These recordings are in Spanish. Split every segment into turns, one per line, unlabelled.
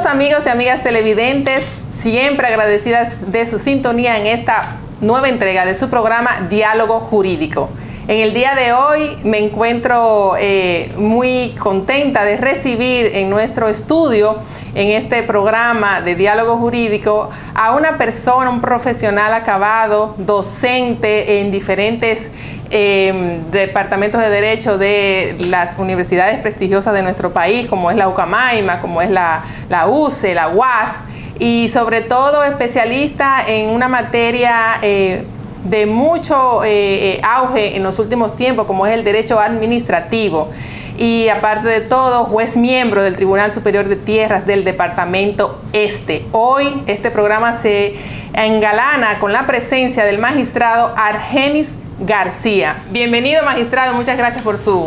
amigos y amigas televidentes, siempre agradecidas de su sintonía en esta nueva entrega de su programa Diálogo Jurídico. En el día de hoy me encuentro muy contenta de recibir en nuestro estudio, en este programa de Diálogo Jurídico, a una persona, un profesional acabado, docente en diferentes departamentos de Derecho de las universidades prestigiosas de nuestro país, como es la Ucamaima, como es la UCE, la UAS, y sobre todo especialista en una materia de mucho auge en los últimos tiempos, como es el derecho administrativo. Y aparte de todo, juez miembro del Tribunal Superior de Tierras del Departamento Este. Hoy este programa se engalana con la presencia del magistrado Argenis García. Bienvenido, magistrado, muchas gracias por su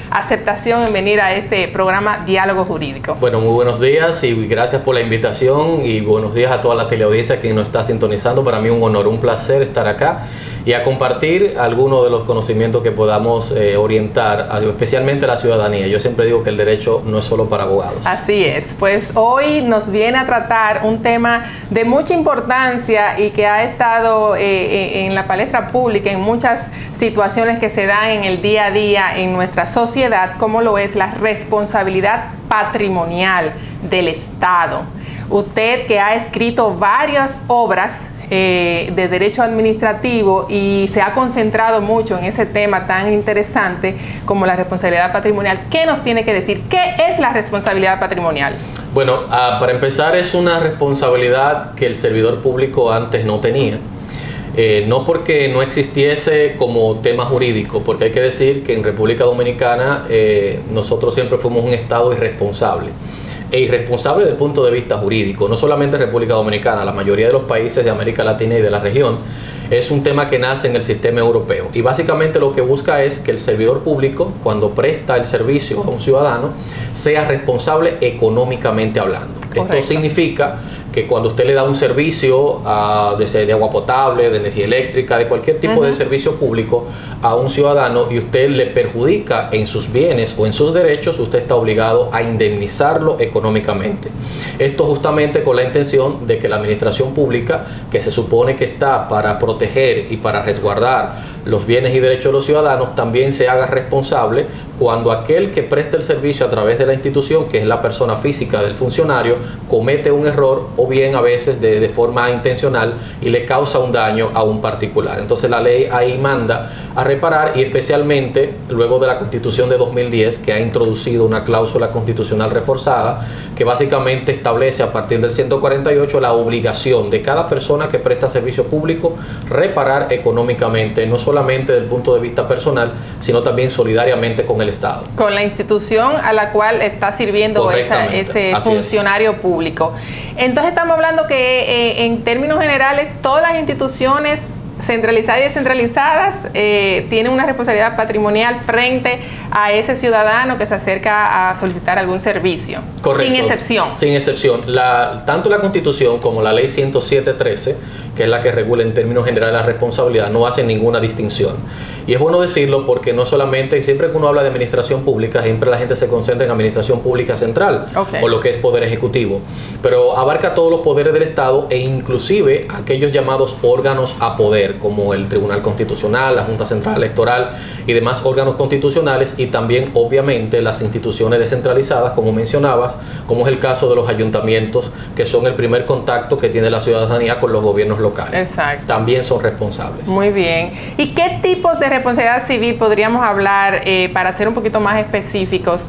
aceptación en venir a este programa Diálogo Jurídico.
Bueno, muy buenos días y gracias por la invitación y buenos días a toda la teleaudiencia que nos está sintonizando. Para mí un honor, un placer estar acá y a compartir algunos de los conocimientos que podamos orientar, especialmente a la ciudadanía. Yo siempre digo que el derecho no es solo para abogados.
Así es, pues hoy nos viene a tratar un tema de mucha importancia y que ha estado en la palestra pública en muchas situaciones que se dan en el día a día en nuestra sociedad, como lo es la responsabilidad patrimonial del Estado. Usted, que ha escrito varias obras de derecho administrativo y se ha concentrado mucho en ese tema tan interesante como la responsabilidad patrimonial, ¿qué nos tiene que decir? ¿Qué es la responsabilidad patrimonial?
Bueno, para empezar, es una responsabilidad que el servidor público antes no tenía. No porque no existiese como tema jurídico, porque hay que decir que en República Dominicana nosotros siempre fuimos un Estado irresponsable. E irresponsable desde el punto de vista jurídico, no solamente República Dominicana, la mayoría de los países de América Latina y de la región, es un tema que nace en el sistema europeo. Y básicamente lo que busca es que el servidor público, cuando presta el servicio a un ciudadano, sea responsable económicamente hablando. Correcto. Esto significa que cuando usted le da un servicio de agua potable, de energía eléctrica, de cualquier tipo de servicio público a un ciudadano y usted le perjudica en sus bienes o en sus derechos, usted está obligado a indemnizarlo económicamente. Esto justamente con la intención de que la administración pública, que se supone que está para proteger y para resguardar los bienes y derechos de los ciudadanos, también se haga responsable cuando aquel que presta el servicio a través de la institución, que es la persona física del funcionario, comete un error o bien a veces de forma intencional y le causa un daño a un particular. Entonces la ley ahí manda a reparar, y especialmente luego de la Constitución de 2010, que ha introducido una cláusula constitucional reforzada que básicamente establece a partir del 148 la obligación de cada persona que presta servicio público reparar económicamente, no solamente desde el punto de vista personal, sino también solidariamente con el Estado. Con la institución a la cual está sirviendo ese funcionario público.
Entonces estamos hablando que en términos generales todas las instituciones centralizadas y descentralizadas tienen una responsabilidad patrimonial frente a ese ciudadano que se acerca a solicitar algún servicio.
Correcto.
Sin excepción.
Sin excepción. Tanto la Constitución como la Ley 107.13, que es la que regula en términos generales la responsabilidad, no hacen ninguna distinción. Y es bueno decirlo porque no solamente, siempre que uno habla de administración pública, siempre la gente se concentra en administración pública central, o lo que es poder ejecutivo, pero abarca todos los poderes del Estado e inclusive aquellos llamados órganos a poder, como el Tribunal Constitucional, la Junta Central Electoral y demás órganos constitucionales, y también obviamente las instituciones descentralizadas, como mencionabas, como es el caso de los ayuntamientos, que son el primer contacto que tiene la ciudadanía con los gobiernos locales.
Exacto.
También son responsables.
Muy bien. ¿Y qué tipos de responsabilidad civil podríamos hablar para ser un poquito más específicos?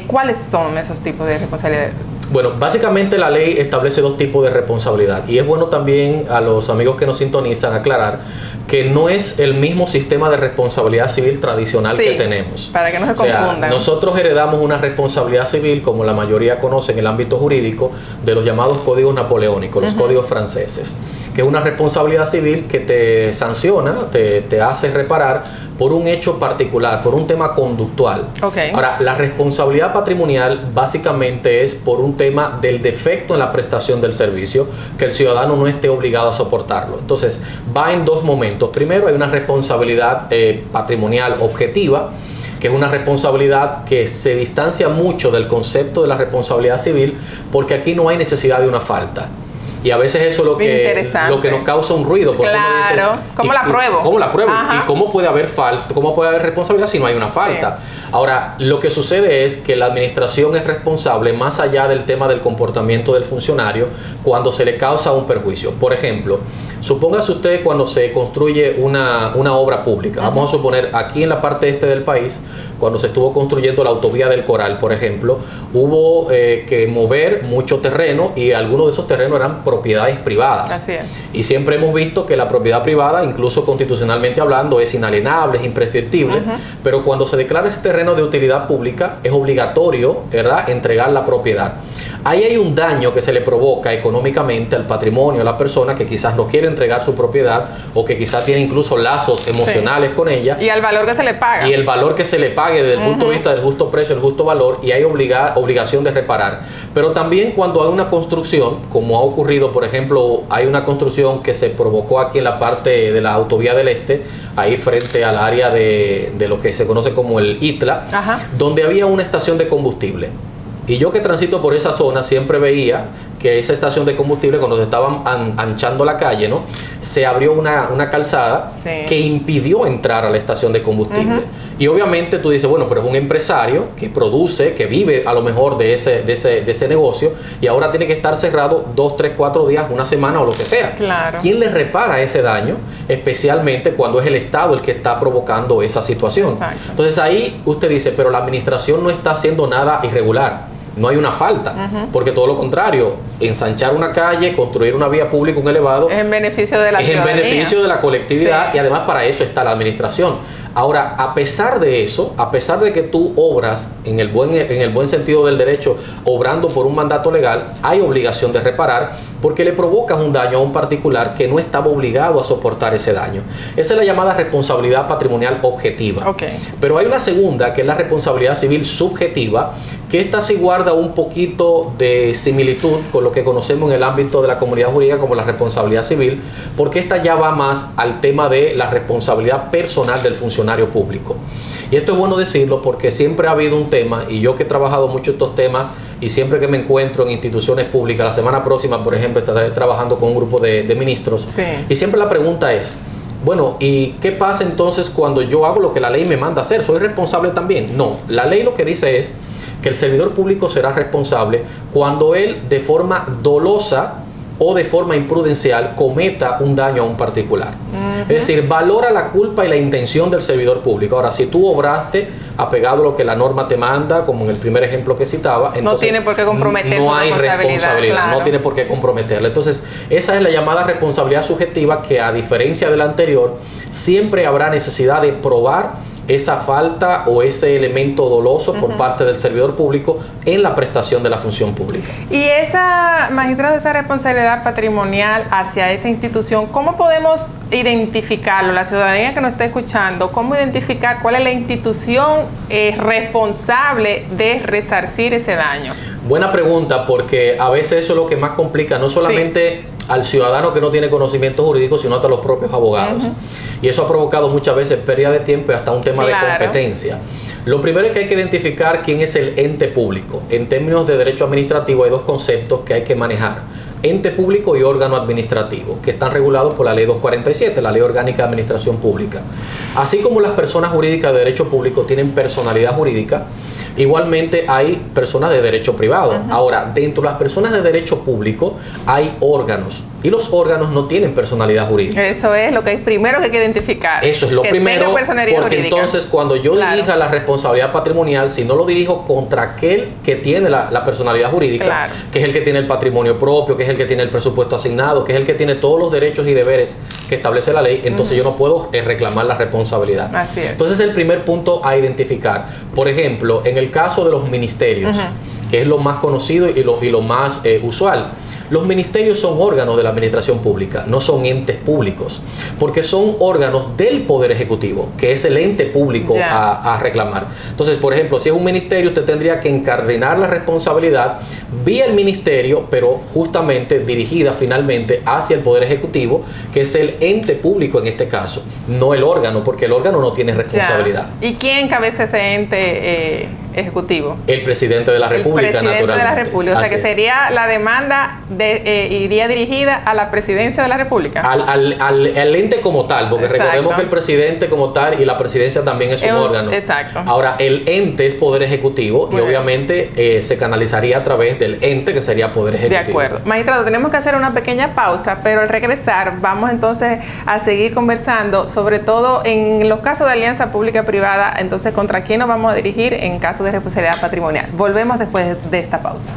¿Cuáles son esos tipos de responsabilidad?
Bueno, básicamente la ley establece dos tipos de responsabilidad, y es bueno también a los amigos que nos sintonizan aclarar que no es el mismo sistema de responsabilidad civil tradicional que tenemos.
Para que no se confundan.
Nosotros heredamos una responsabilidad civil, como la mayoría conoce en el ámbito jurídico, de los llamados códigos napoleónicos, los códigos franceses, que es una responsabilidad civil que te sanciona, te hace reparar por un hecho particular, por un tema conductual. Ahora, la responsabilidad patrimonial básicamente es por un tema del defecto en la prestación del servicio, que el ciudadano no esté obligado a soportarlo. Entonces, va en dos momentos. Primero, hay una responsabilidad patrimonial objetiva, que es una responsabilidad que se distancia mucho del concepto de la responsabilidad civil, porque aquí no hay necesidad de una falta. Y a veces eso es lo que nos causa un ruido. Porque
claro,
uno dice,
¿cómo la pruebo?
¿Cómo la pruebo?
Ajá.
¿Y cómo puede haber falta? ¿Cómo puede haber responsabilidad si no hay una falta? Sí. Ahora, lo que sucede es que la administración es responsable más allá del tema del comportamiento del funcionario cuando se le causa un perjuicio. Por ejemplo, supóngase usted cuando se construye una obra pública. Vamos a suponer, aquí en la parte este del país, cuando se estuvo construyendo la autovía del Coral, por ejemplo, hubo que mover mucho terreno y algunos de esos terrenos eran propiedades privadas.
Así es.
Y siempre hemos visto que la propiedad privada, incluso constitucionalmente hablando, es inalienable, es imprescriptible, pero cuando se declara ese terreno de utilidad pública, es obligatorio, ¿verdad?, entregar la propiedad. Ahí hay un daño que se le provoca económicamente al patrimonio, a la persona que quizás no quiere entregar su propiedad o que quizás tiene incluso lazos emocionales con ella.
Y al valor que se le paga.
Y el valor que se le pague desde el punto de vista del justo precio, el justo valor, y hay obligación de reparar. Pero también cuando hay una construcción, como ha ocurrido, por ejemplo, hay una construcción que se provocó aquí en la parte de la autovía del Este, ahí frente al área de lo que se conoce como el ITLA, donde había una estación de combustible. Y yo que transito por esa zona siempre veía que esa estación de combustible, cuando se estaban anchando la calle, ¿no?, se abrió una calzada que impidió entrar a la estación de combustible. Y obviamente tú dices, bueno, pero es un empresario que produce, que vive a lo mejor de ese negocio, y ahora tiene que estar cerrado 2, 3, 4 días, una semana o lo que sea.
Claro.
¿Quién le repara ese daño? Especialmente cuando es el Estado el que está provocando esa situación.
Exacto.
Entonces ahí usted dice, pero la administración no está haciendo nada irregular. No hay una falta, porque todo lo contrario, ensanchar una calle, construir una vía pública, un elevado,
es en beneficio de la ciudadanía.
Es en beneficio de la colectividad, y además para eso está la administración. Ahora, a pesar de eso, a pesar de que tú obras en el buen sentido del derecho, obrando por un mandato legal, hay obligación de reparar porque le provocas un daño a un particular que no estaba obligado a soportar ese daño. Esa es la llamada responsabilidad patrimonial objetiva. Pero hay una segunda, que es la responsabilidad civil subjetiva, que esta sí guarda un poquito de similitud con lo que conocemos en el ámbito de la comunidad jurídica como la responsabilidad civil, porque esta ya va más al tema de la responsabilidad personal del funcionario público. Y esto es bueno decirlo porque siempre ha habido un tema, y yo que he trabajado mucho estos temas, y siempre que me encuentro en instituciones públicas, la semana próxima, por ejemplo, estaré trabajando con un grupo de ministros, y siempre la pregunta es, bueno, ¿y qué pasa entonces cuando yo hago lo que la ley me manda hacer? ¿Soy responsable también? No, la ley lo que dice es que el servidor público será responsable cuando él, de forma dolosa o de forma imprudencial, cometa un daño a un particular. Es decir, valora la culpa y la intención del servidor público. Ahora, si tú obraste apegado a lo que la norma te manda, como en el primer ejemplo que citaba, entonces
no tiene por qué comprometer
no hay responsabilidad,
claro.
No tiene por qué comprometerla. Entonces, esa es la llamada responsabilidad subjetiva, que a diferencia de la anterior, siempre habrá necesidad de probar esa falta o ese elemento doloso por parte del servidor público en la prestación de la función pública.
Y esa, magistrado, esa responsabilidad patrimonial hacia esa institución, ¿cómo podemos identificarlo? La ciudadanía que nos está escuchando, ¿cómo identificar cuál es la institución responsable de resarcir ese daño?
Buena pregunta, porque a veces eso es lo que más complica, no solamente al ciudadano que no tiene conocimiento jurídico, sino hasta los propios abogados. Y eso ha provocado muchas veces pérdida de tiempo y hasta un tema de competencia. Lo primero es que hay que identificar quién es el ente público. En términos de derecho administrativo hay dos conceptos que hay que manejar: ente público y órgano administrativo, que están regulados por la ley 247, la Ley Orgánica de Administración Pública. Así como las personas jurídicas de derecho público tienen personalidad jurídica, igualmente hay personas de derecho privado. Ahora, dentro de las personas de derecho público hay órganos, y los órganos no tienen personalidad jurídica.
Eso es lo que primero que hay que identificar.
Eso es lo primero, porque
jurídica.
Entonces cuando yo dirija la responsabilidad patrimonial, si no lo dirijo contra aquel que tiene la personalidad jurídica, que es el que tiene el patrimonio propio, que es el que tiene el presupuesto asignado, que es el que tiene todos los derechos y deberes que establece la ley, entonces yo no puedo reclamar la responsabilidad.
Así es.
Entonces el primer punto a identificar. Por ejemplo, en el caso de los ministerios, que es lo más conocido y lo más usual, Los ministerios son órganos de la administración pública, no son entes públicos, porque son órganos del Poder Ejecutivo, que es el ente público a reclamar. Entonces, por ejemplo, si es un ministerio, usted tendría que encardinar la responsabilidad vía el ministerio, pero justamente dirigida finalmente hacia el Poder Ejecutivo, que es el ente público en este caso, no el órgano, porque el órgano no tiene responsabilidad.
¿Y quién encabeza ese ente ejecutivo?
El presidente de la República,
naturalmente. El presidente de la República, o sea que sería la demanda iría dirigida a la presidencia de la República.
Al ente como tal, porque
exacto.
Recordemos que el presidente como tal y la presidencia también es un órgano.
Exacto.
Ahora, el ente es Poder Ejecutivo y obviamente se canalizaría a través del ente que sería Poder Ejecutivo.
De acuerdo. Magistrado, tenemos que hacer una pequeña pausa, pero al regresar vamos entonces a seguir conversando, sobre todo en los casos de alianza pública-privada, entonces contra quién nos vamos a dirigir en caso de responsabilidad patrimonial. Volvemos después de esta pausa.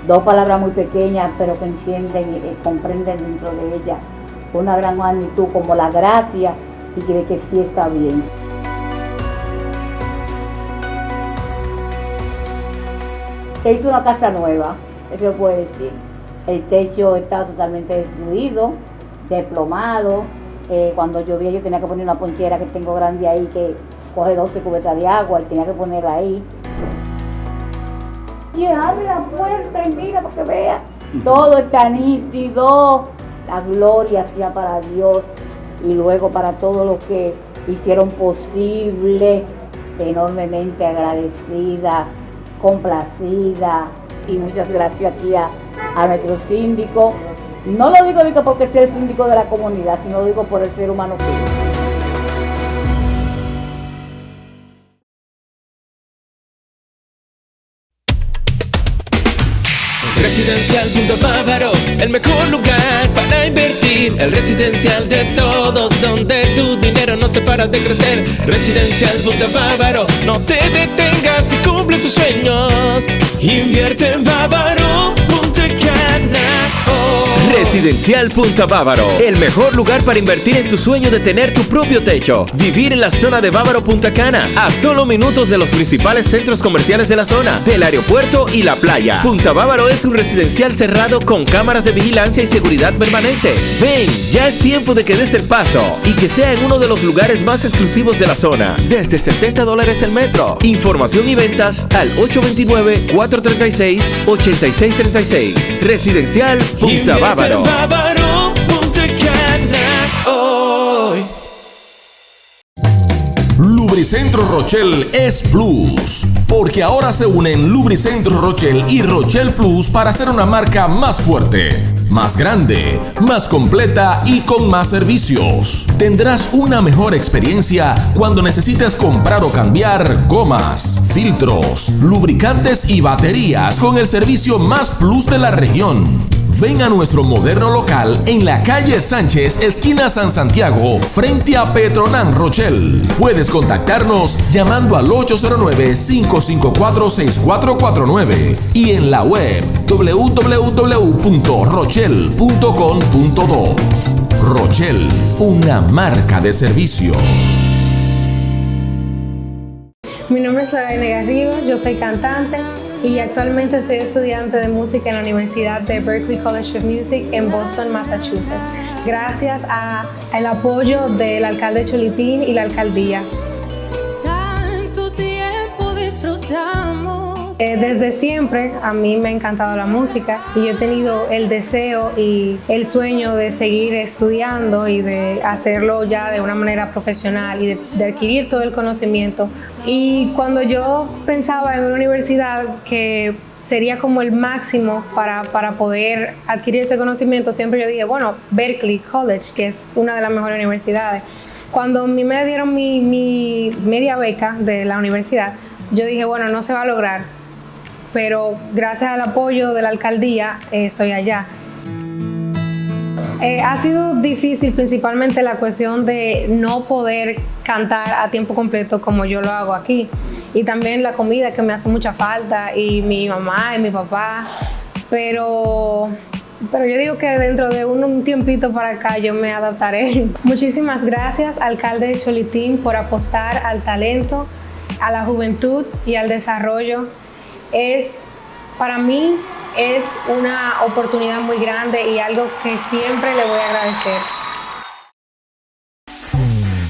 Dos palabras muy pequeñas, pero que entienden y comprenden dentro de ellas una gran magnitud como la gracia y que sí está bien. Se hizo una casa nueva, eso lo puedo decir. El techo está totalmente destruido, desplomado. Cuando llovía yo tenía que poner una ponchera que tengo grande ahí que coge 12 cubetas de agua y tenía que ponerla ahí. Y abre la puerta y mira para que vea. Todo está nítido. La gloria sea para Dios y luego para todos los que hicieron posible. Enormemente agradecida, complacida y muchas gracias aquí a nuestro síndico. No lo digo porque sea el síndico de la comunidad, sino lo digo por el ser humano que es.
Residencial Punto Bávaro, el mejor lugar para invertir. El residencial de todos, donde tu dinero no se para de crecer. Residencial Punto Bávaro, no te detengas y cumple tus sueños. Invierte en Bávaro, Punta Cana.
Residencial Punta Bávaro, el mejor lugar para invertir en tu sueño de tener tu propio techo. Vivir en la zona de Bávaro Punta Cana, a solo minutos de los principales centros comerciales de la zona, del aeropuerto y la playa. Punta Bávaro es un residencial cerrado con cámaras de vigilancia y seguridad permanente. Ven, ya es tiempo de que des el paso y que sea en uno de los lugares más exclusivos de la zona. Desde $70 el metro. Información y ventas al 829-436-8636. Residencial Punta Bávaro.
Bávaro, Punta Cana, hoy.
Lubricentro Rochelle es Plus, porque ahora se unen Lubricentro Rochelle y Rochelle Plus para hacer una marca más fuerte, más grande, más completa y con más servicios. Tendrás una mejor experiencia cuando necesites comprar o cambiar gomas, filtros, lubricantes y baterías con el servicio más plus de la región. Ven a nuestro moderno local en la calle Sánchez, esquina San Santiago, frente a Petronan Rochelle. Puedes contactarnos llamando al 809-554-6449 y en la web www.rochelle.com.do. Rochelle, una marca de servicio.
Mi nombre es Lorena Garrido, yo soy cantante y actualmente soy estudiante de música en la Universidad de Berklee College of Music en Boston, Massachusetts, gracias al apoyo del alcalde Cholitín y la alcaldía.
Tanto tiempo disfrutamos.
Desde siempre a mí me ha encantado la música y he tenido el deseo y el sueño de seguir estudiando y de hacerlo ya de una manera profesional y de adquirir todo el conocimiento. Y cuando yo pensaba en una universidad que sería como el máximo para poder adquirir ese conocimiento, siempre yo dije, bueno, Berklee College, que es una de las mejores universidades. Cuando a mí me dieron mi media beca de la universidad, yo dije, bueno, no se va a lograr, pero gracias al apoyo de la alcaldía estoy allá. Ha sido difícil, principalmente la cuestión de no poder cantar a tiempo completo como yo lo hago aquí. Y también la comida, que me hace mucha falta, y mi mamá y mi papá. Pero yo digo que dentro de un tiempito para acá yo me adaptaré. Muchísimas gracias, alcalde de Cholitín, por apostar al talento, a la juventud y al desarrollo. Para mí es una oportunidad muy grande y algo que siempre le voy a agradecer.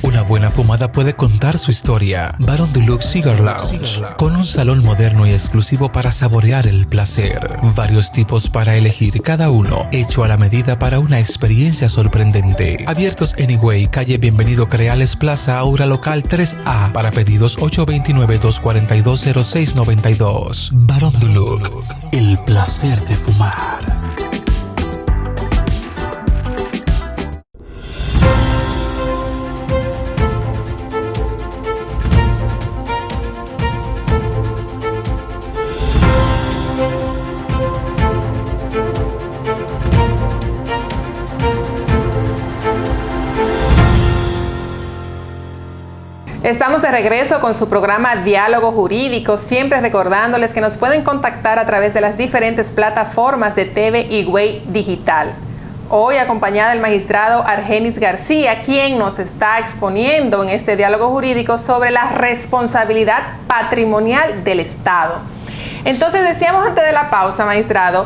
Una buena fumada puede contar su historia. Baron Deluxe Cigar Lounge, con un salón moderno y exclusivo para saborear el placer. Varios tipos para elegir, cada uno hecho a la medida para una experiencia sorprendente. Abiertos Anyway, calle Bienvenido Creales, Plaza Aura Local 3A. Para pedidos 829-242-0692. Baron Deluxe, el placer de fumar.
Estamos de regreso con su programa Diálogo Jurídico, siempre recordándoles que nos pueden contactar a través de las diferentes plataformas de TV Higüey Digital. Hoy acompañada del magistrado Argenis García, quien nos está exponiendo en este diálogo jurídico sobre la responsabilidad patrimonial del Estado. Entonces decíamos antes de la pausa, magistrado,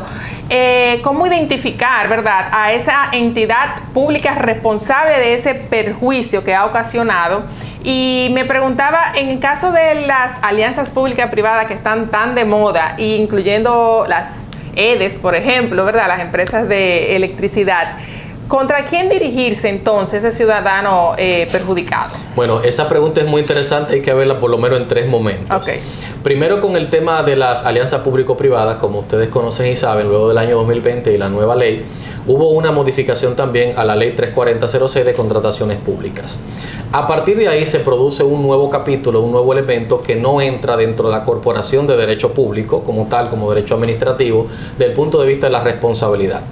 cómo identificar, ¿verdad?, a esa entidad pública responsable de ese perjuicio que ha ocasionado. Y me preguntaba, en el caso de las alianzas públicas-privadas que están tan de moda, incluyendo las EDES, por ejemplo, ¿verdad?, las empresas de electricidad, ¿contra quién dirigirse entonces ese ciudadano perjudicado?
Bueno, esa pregunta es muy interesante, hay que verla por lo menos en 3 momentos.
Okay.
Primero, con el tema de las alianzas público-privadas, como ustedes conocen y saben, luego del año 2020 y la nueva ley, hubo una modificación también a la ley 34006 de contrataciones públicas. A partir de ahí se produce un nuevo capítulo, un nuevo elemento que no entra dentro de la corporación de derecho público como tal, como derecho administrativo, desde el punto de vista de la responsabilidad.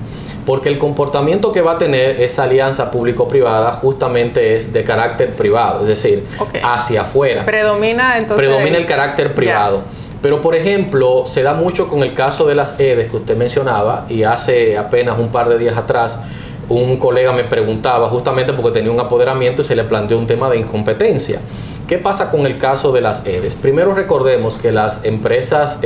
Porque el comportamiento que va a tener esa alianza público-privada justamente es de carácter privado, es decir, hacia afuera.
Predomina entonces
el carácter privado. Pero, por ejemplo, se da mucho con el caso de las EDES que usted mencionaba, y hace apenas un par de días atrás un colega me preguntaba, justamente porque tenía un apoderamiento y se le planteó un tema de incompetencia. ¿Qué pasa con el caso de las EDES? Primero recordemos que las empresas,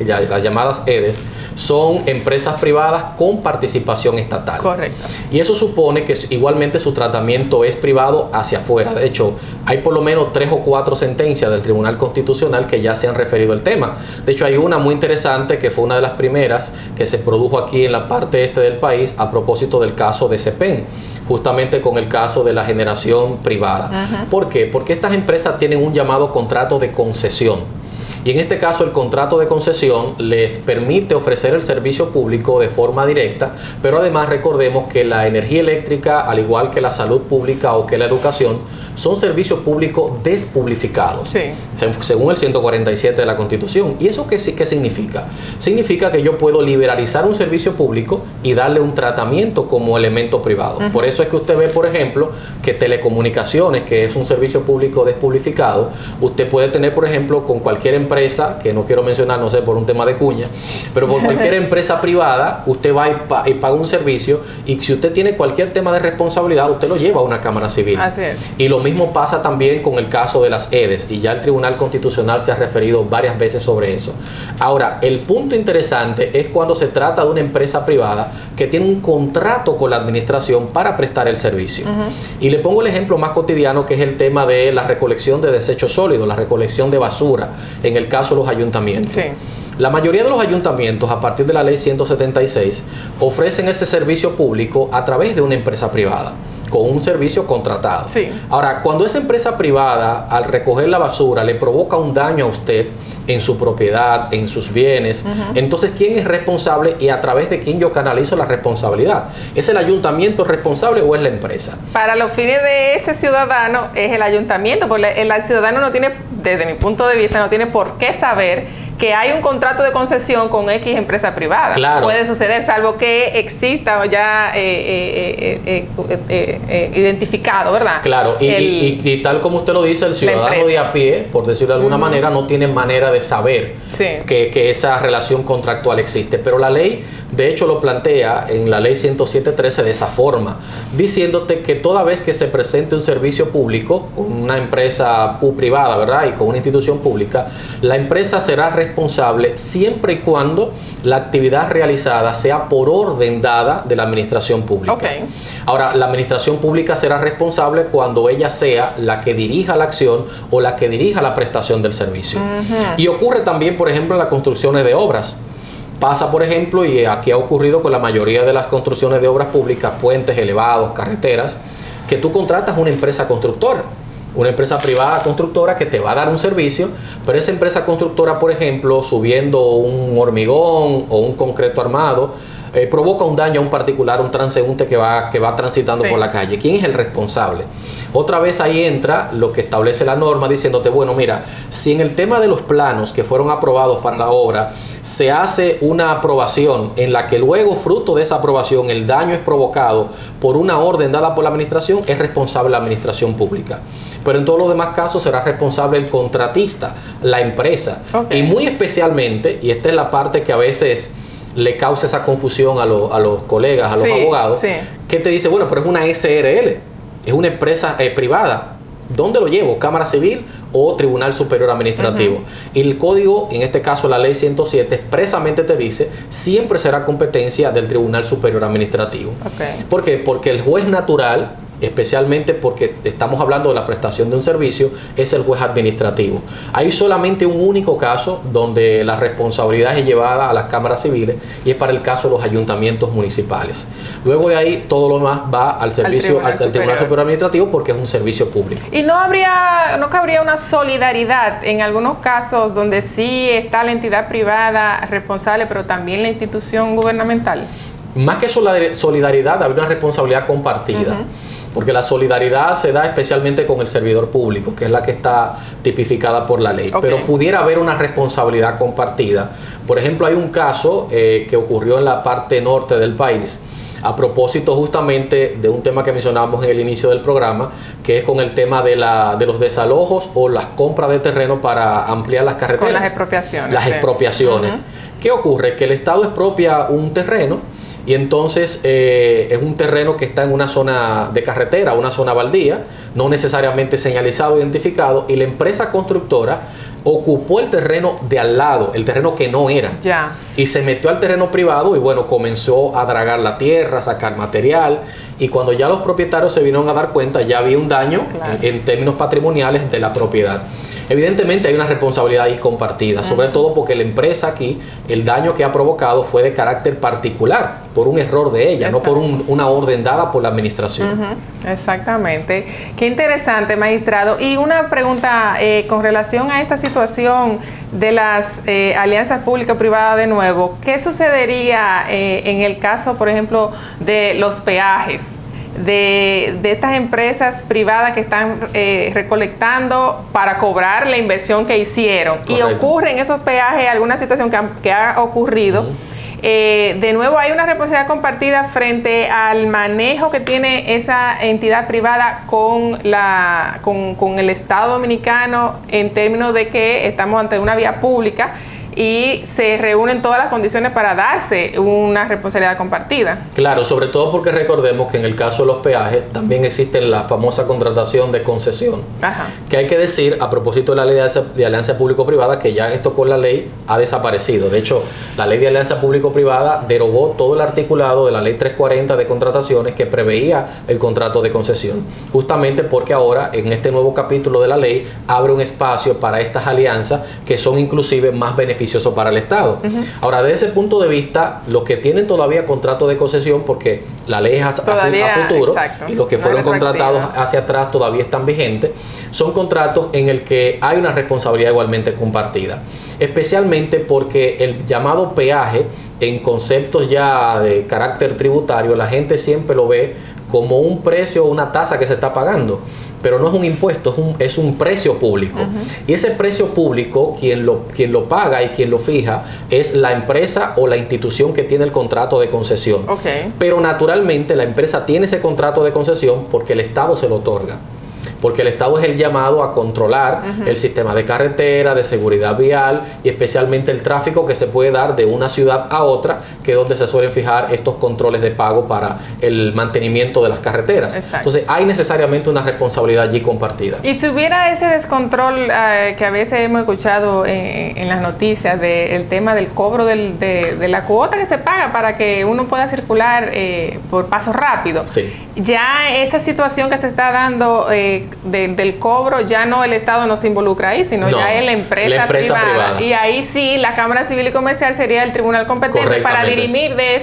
las llamadas EDES, son empresas privadas con participación estatal.
Correcto.
Y eso supone que igualmente su tratamiento es privado hacia afuera. De hecho, hay por lo menos 3 o 4 sentencias del Tribunal Constitucional que ya se han referido al tema. De hecho, hay una muy interesante que fue una de las primeras que se produjo aquí en la parte este del país a propósito del caso de CEPEN, justamente con el caso de la generación privada. ¿Por qué? Porque estas empresas tienen un llamado contrato de concesión. Y en este caso el contrato de concesión les permite ofrecer el servicio público de forma directa, pero además recordemos que la energía eléctrica, al igual que la salud pública o que la educación, son servicios públicos despublificados, según el 147 de la Constitución. ¿Y eso qué significa? Significa que yo puedo liberalizar un servicio público y darle un tratamiento como elemento privado. Por eso es que usted ve, por ejemplo, que telecomunicaciones, que es un servicio público despublificado, usted puede tener, por ejemplo, con cualquier empresa, que no quiero mencionar, no sé, por un tema de cuña, pero por cualquier empresa privada, usted va y paga un servicio, y si usted tiene cualquier tema de responsabilidad, usted lo lleva a una Cámara Civil.
Así es.
Y lo mismo pasa también con el caso de las EDES, y ya el Tribunal Constitucional se ha referido varias veces sobre eso. Ahora, el punto interesante es cuando se trata de una empresa privada que tiene un contrato con la administración para prestar el servicio. Y le pongo el ejemplo más cotidiano, que es el tema de la recolección de desechos sólidos, la recolección de basura, en el caso de los ayuntamientos. La mayoría de los ayuntamientos, a partir de la ley 176, ofrecen ese servicio público a través de una empresa privada, con un servicio contratado. Ahora, cuando esa empresa privada, al recoger la basura, le provoca un daño a usted en su propiedad, en sus bienes, entonces, ¿quién es responsable y a través de quién yo canalizo la responsabilidad? ¿Es el ayuntamiento responsable o es la empresa?
Para los fines de ese ciudadano es el ayuntamiento, porque el ciudadano no tiene, desde mi punto de vista, no tiene por qué saber que hay un contrato de concesión con X empresa privada.
Claro.
Puede suceder, salvo que exista ya identificado, ¿verdad?
Claro, y tal como usted lo dice, el ciudadano de a pie, por decirlo de alguna manera, no tiene manera de saber que esa relación contractual existe. Pero la ley, de hecho, lo plantea en la ley 107.13 de esa forma, diciéndote que toda vez que se presente un servicio público con una empresa privada, ¿verdad? Y con una institución pública, la empresa será responsable siempre y cuando la actividad realizada sea por orden dada de la administración pública.
Okay.
Ahora, la administración pública será responsable cuando ella sea la que dirija la acción o la que dirija la prestación del servicio. Y ocurre también, por ejemplo, en las construcciones de obras. Pasa, por ejemplo, y aquí ha ocurrido con la mayoría de las construcciones de obras públicas, puentes, elevados, carreteras, que tú contratas una empresa constructora. Una empresa privada constructora que te va a dar un servicio, pero esa empresa constructora, por ejemplo, subiendo un hormigón o un concreto armado, provoca un daño a un particular, un transeúnte que va transitando por la calle. ¿Quién es el responsable? Otra vez ahí entra lo que establece la norma diciéndote, bueno, mira, si en el tema de los planos que fueron aprobados para la obra se hace una aprobación en la que luego, fruto de esa aprobación, el daño es provocado por una orden dada por la administración, es responsable la administración pública. Pero en todos los demás casos será responsable el contratista, la empresa. Okay. Y muy especialmente, y esta es la parte que a veces le causa esa confusión a los colegas, a los abogados, que te dice, bueno, pero es una SRL, es una empresa privada. ¿Dónde lo llevo? ¿Cámara Civil o Tribunal Superior Administrativo? Y el código, en este caso la ley 107, expresamente te dice, siempre será competencia del Tribunal Superior Administrativo. Okay. ¿Por qué? Porque el juez natural, especialmente porque estamos hablando de la prestación de un servicio, es el juez administrativo. Hay solamente un único caso donde la responsabilidad es llevada a las cámaras civiles y es para el caso de los ayuntamientos municipales. Luego de ahí todo lo demás va al servicio al Tribunal Superior Administrativo porque es un servicio público.
¿Y no cabría una solidaridad en algunos casos donde sí está la entidad privada responsable, pero también la institución gubernamental?
Más que solidaridad, habría una responsabilidad compartida. Porque la solidaridad se da especialmente con el servidor público, que es la que está tipificada por la ley. Okay. Pero pudiera haber una responsabilidad compartida. Por ejemplo, hay un caso que ocurrió en la parte norte del país, a propósito justamente de un tema que mencionábamos en el inicio del programa, que es con el tema de los desalojos o las compras de terreno para ampliar las carreteras.
Con las expropiaciones.
Las expropiaciones. ¿Qué ocurre? Que el Estado expropia un terreno y entonces es un terreno que está en una zona de carretera, una zona baldía, no necesariamente señalizado, identificado, y la empresa constructora ocupó el terreno de al lado, el terreno que no era. Ya. Y se metió al terreno privado y bueno, comenzó a dragar la tierra, a sacar material, y cuando ya los propietarios se vinieron a dar cuenta, ya había un daño en términos patrimoniales de la propiedad. Evidentemente hay una responsabilidad ahí compartida, sobre todo porque la empresa aquí, el daño que ha provocado fue de carácter particular, por un error de ella, no por una orden dada por la administración.
Exactamente. Qué interesante, magistrado. Y una pregunta con relación a esta situación de las alianzas público-privadas de nuevo, ¿qué sucedería en el caso, por ejemplo, de los peajes? De estas empresas privadas que están recolectando para cobrar la inversión que hicieron. Correcto. Y ocurre en esos peajes alguna situación que ha ocurrido. De nuevo hay una responsabilidad compartida frente al manejo que tiene esa entidad privada con el Estado Dominicano, en términos de que estamos ante una vía pública y se reúnen todas las condiciones para darse una responsabilidad compartida.
Claro, sobre todo porque recordemos que en el caso de los peajes también existe la famosa contratación de concesión. Ajá. Que hay que decir, a propósito de la ley de alianza público-privada, que ya esto con la ley ha desaparecido. De hecho, la ley de alianza público-privada derogó todo el articulado de la ley 340 de contrataciones que preveía el contrato de concesión. Justamente porque ahora, en este nuevo capítulo de la ley, abre un espacio para estas alianzas que son inclusive más beneficiosas para el Estado. Ahora, desde ese punto de vista, los que tienen todavía contrato de concesión, porque la ley es a futuro, y los que fueron contratados hacia atrás todavía están vigentes, son contratos en el que hay una responsabilidad igualmente compartida. Especialmente porque el llamado peaje, en conceptos ya de carácter tributario, la gente siempre lo ve como un precio o una tasa que se está pagando, pero no es un impuesto, es un precio público. Y ese precio público, quien lo paga y quien lo fija es la empresa o la institución que tiene el contrato de concesión. Pero naturalmente la empresa tiene ese contrato de concesión porque el Estado se lo otorga. Porque el Estado es el llamado a controlar el sistema de carretera, de seguridad vial y especialmente el tráfico que se puede dar de una ciudad a otra, que es donde se suelen fijar estos controles de pago para el mantenimiento de las carreteras. Entonces hay necesariamente una responsabilidad allí compartida.
Y si hubiera ese descontrol que a veces hemos escuchado en las noticias del tema del cobro de la cuota que se paga para que uno pueda circular por paso rápido, ya esa situación que se está dando del cobro, ya no el Estado no se involucra ahí, sino ya es la empresa privada. Y ahí sí, la Cámara Civil y Comercial sería el tribunal competente para dirimir de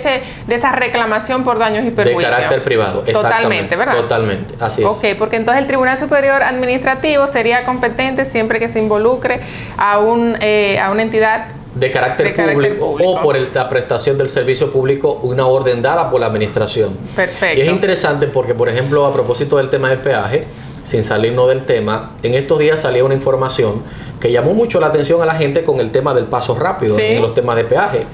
esa reclamación por daños y perjuicios. De
carácter privado,
totalmente, ¿verdad?
Totalmente, así es.
Ok, porque entonces el Tribunal Superior Administrativo sería competente siempre que se involucre a una entidad
de carácter público o por la prestación del servicio público, una orden dada por la administración.
Perfecto.
Y es interesante porque, por ejemplo, a propósito del tema del peaje, sin salirnos del tema, en estos días salía una información que llamó mucho la atención a la gente con el tema del paso rápido en los temas de peaje.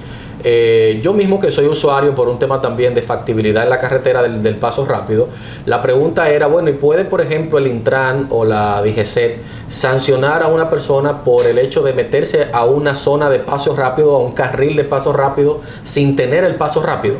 Yo mismo que soy usuario por un tema también de factibilidad en la carretera del paso rápido, la pregunta era, bueno, ¿y puede, por ejemplo, el Intran o la DGCET sancionar a una persona por el hecho de meterse a una zona de paso rápido, a un carril de paso rápido, sin tener el paso rápido?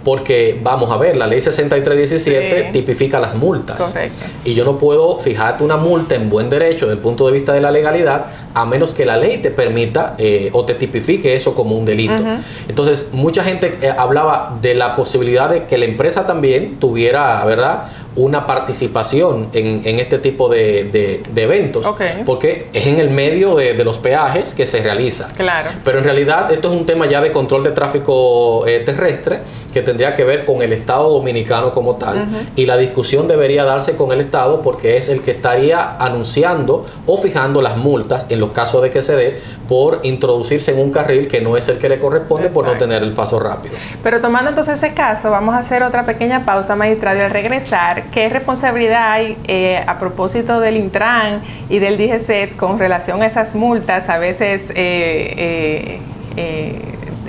Porque, vamos a ver, la ley 6317 tipifica las multas.
Correcto.
Y yo no puedo fijarte una multa en buen derecho desde el punto de vista de la legalidad, a menos que la ley te permita o te tipifique eso como un delito. Entonces, mucha gente hablaba de la posibilidad de que la empresa también tuviera, ¿verdad?, una participación en este tipo de eventos, porque es en el medio de los peajes que se realiza.
Claro.
Pero en realidad esto es un tema ya de control de tráfico terrestre que tendría que ver con el Estado dominicano como tal, y la discusión debería darse con el Estado porque es el que estaría anunciando o fijando las multas en los casos de que se dé por introducirse en un carril que no es el que le corresponde por no tener el paso rápido.
Pero tomando entonces ese caso, vamos a hacer otra pequeña pausa, magistrado, y al regresar, ¿qué responsabilidad hay a propósito del Intran y del DGCET con relación a esas multas, a veces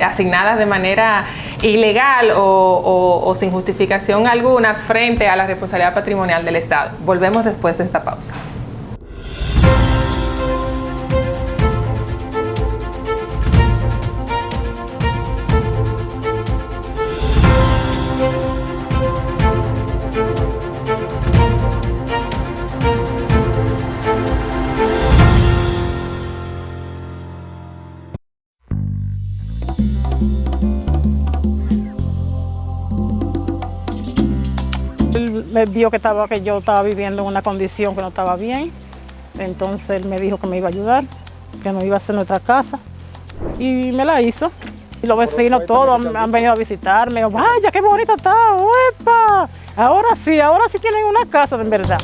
asignadas de manera ilegal o sin justificación alguna frente a la responsabilidad patrimonial del Estado? Volvemos después de esta pausa.
Él vio que yo estaba viviendo en una condición que no estaba bien, entonces él me dijo que me iba a ayudar, que nos iba a hacer nuestra casa, y me la hizo. Y los vecinos todos han venido a visitarme, vaya, qué bonita está, ¡uepa! Ahora sí tienen una casa en verdad.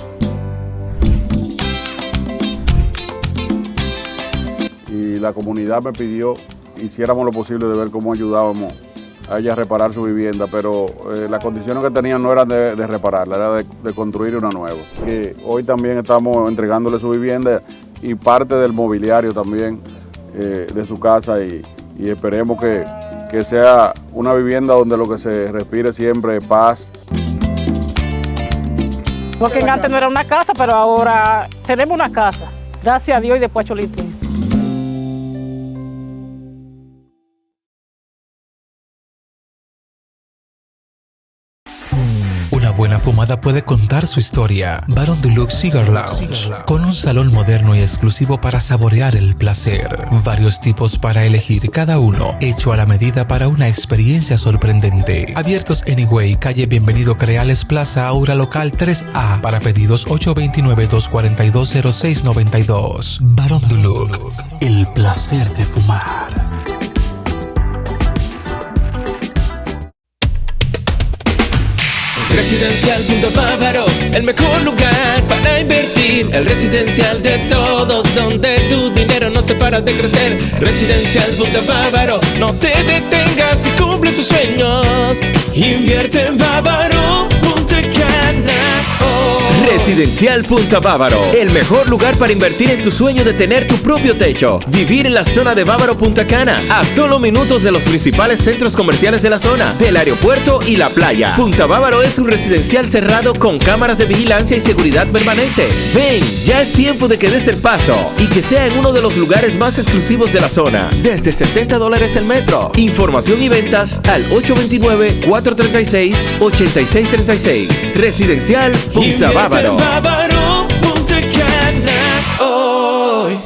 Y la comunidad me pidió que hiciéramos lo posible de ver cómo ayudábamos a ella a reparar su vivienda, pero las condiciones que tenían no eran de repararla, era de construir una nueva. Que hoy también estamos entregándole su vivienda y parte del mobiliario también de su casa y esperemos que sea una vivienda donde lo que se respire siempre es paz.
Porque antes no era una casa, pero ahora tenemos una casa, gracias a Dios y después Cholitín.
Una buena fumada puede contar su historia. Baron Deluxe Cigar Lounge, con un salón moderno y exclusivo para saborear el placer. Varios tipos para elegir, cada uno hecho a la medida para una experiencia sorprendente. Abiertos Anyway, calle Bienvenido Creales Plaza, Aura Local 3A. Para pedidos 829-242-0692. Baron Deluxe, el placer de fumar.
Residencial Punto Bávaro, el mejor lugar para invertir. El residencial de todos, donde tu dinero no se para de crecer. Residencial Punto Bávaro, no te detengas y cumple tus sueños. Invierte en Bávaro.com.
Residencial Punta Bávaro, el mejor lugar para invertir en tu sueño de tener tu propio techo. Vivir en la zona de Bávaro Punta Cana, a solo minutos de los principales centros comerciales de la zona, del aeropuerto y la playa. Punta Bávaro es un residencial cerrado con cámaras de vigilancia y seguridad permanente. Ven, ya es tiempo de que des el paso y que sea en uno de los lugares más exclusivos de la zona. Desde $70 el metro. Información y ventas al 829-436-8636. Residencial Punta Bávaro.
Punta Cana hoy.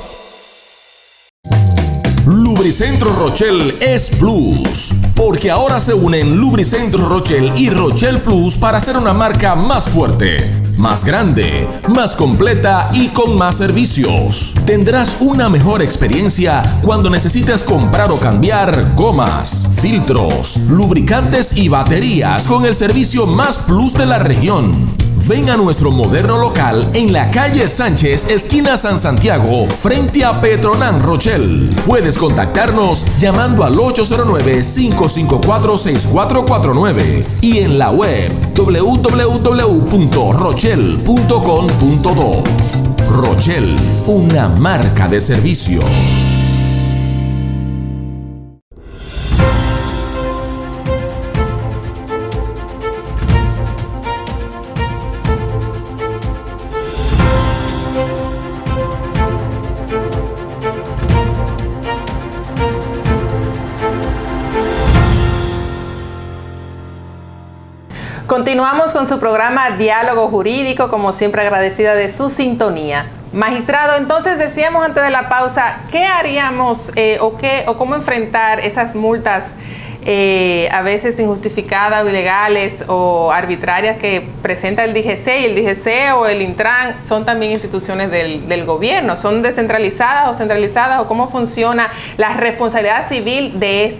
Lubricentro Rochelle es Plus, porque ahora se unen Lubricentro Rochelle y Rochelle Plus para hacer una marca más fuerte, más grande, más completa y con más servicios. Tendrás una mejor experiencia cuando necesites comprar o cambiar gomas, filtros, lubricantes y baterías con el servicio más plus de la región. Ven a nuestro moderno local en la calle Sánchez, esquina San Santiago, frente a Petronan Rochelle. Puedes contactarnos llamando al 809-554-6449 y en la web www.rochelle.com.do. Rochelle, una marca de servicio.
Continuamos con su programa Diálogo Jurídico, como siempre agradecida de su sintonía. Magistrado, entonces decíamos antes de la pausa, ¿qué haríamos o cómo enfrentar esas multas a veces injustificadas o ilegales o arbitrarias que presenta el DGC? Y el DGC o el Intran son también instituciones del gobierno. ¿Son descentralizadas o centralizadas? ¿O cómo funciona la responsabilidad civil de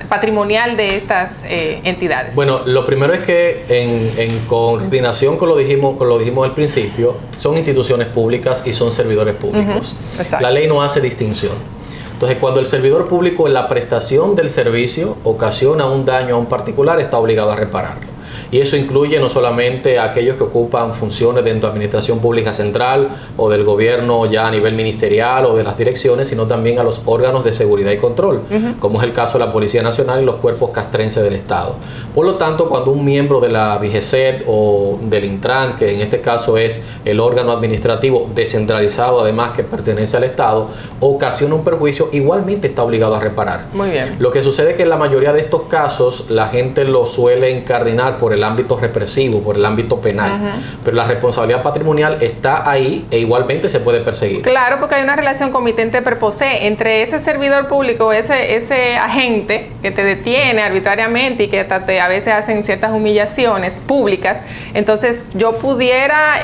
patrimonial de estas entidades?
Bueno, lo primero es que en coordinación con lo dijimos al principio, son instituciones públicas y son servidores públicos. La ley no hace distinción. Entonces, cuando el servidor público en la prestación del servicio ocasiona un daño a un particular, está obligado a repararlo. Y eso incluye no solamente a aquellos que ocupan funciones dentro de la Administración Pública Central o del gobierno ya a nivel ministerial o de las direcciones, sino también a los órganos de seguridad y control, como es el caso de la Policía Nacional y los cuerpos castrenses del Estado. Por lo tanto, cuando un miembro de la DGCET o del Intran, que en este caso es el órgano administrativo descentralizado, además que pertenece al Estado, ocasiona un perjuicio, igualmente está obligado a reparar.
Muy bien.
Lo que sucede es que en la mayoría de estos casos la gente lo suele encardinar por el ámbito represivo, por el ámbito penal, pero la responsabilidad patrimonial está ahí e igualmente se puede perseguir.
Claro, porque hay una relación comitente perposé entre ese servidor público, ese agente que te detiene arbitrariamente y que a veces hacen ciertas humillaciones públicas. Entonces yo pudiera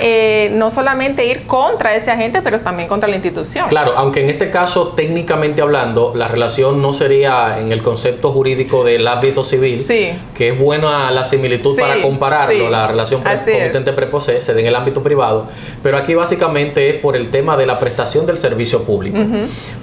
no solamente ir contra ese agente, pero también contra la institución.
Claro, aunque en este caso técnicamente hablando la relación no sería en el concepto jurídico del ámbito civil, que es buena la similitud para compararlo, la relación comitente preposé se da en el ámbito privado, pero aquí básicamente es por el tema de la prestación del servicio público,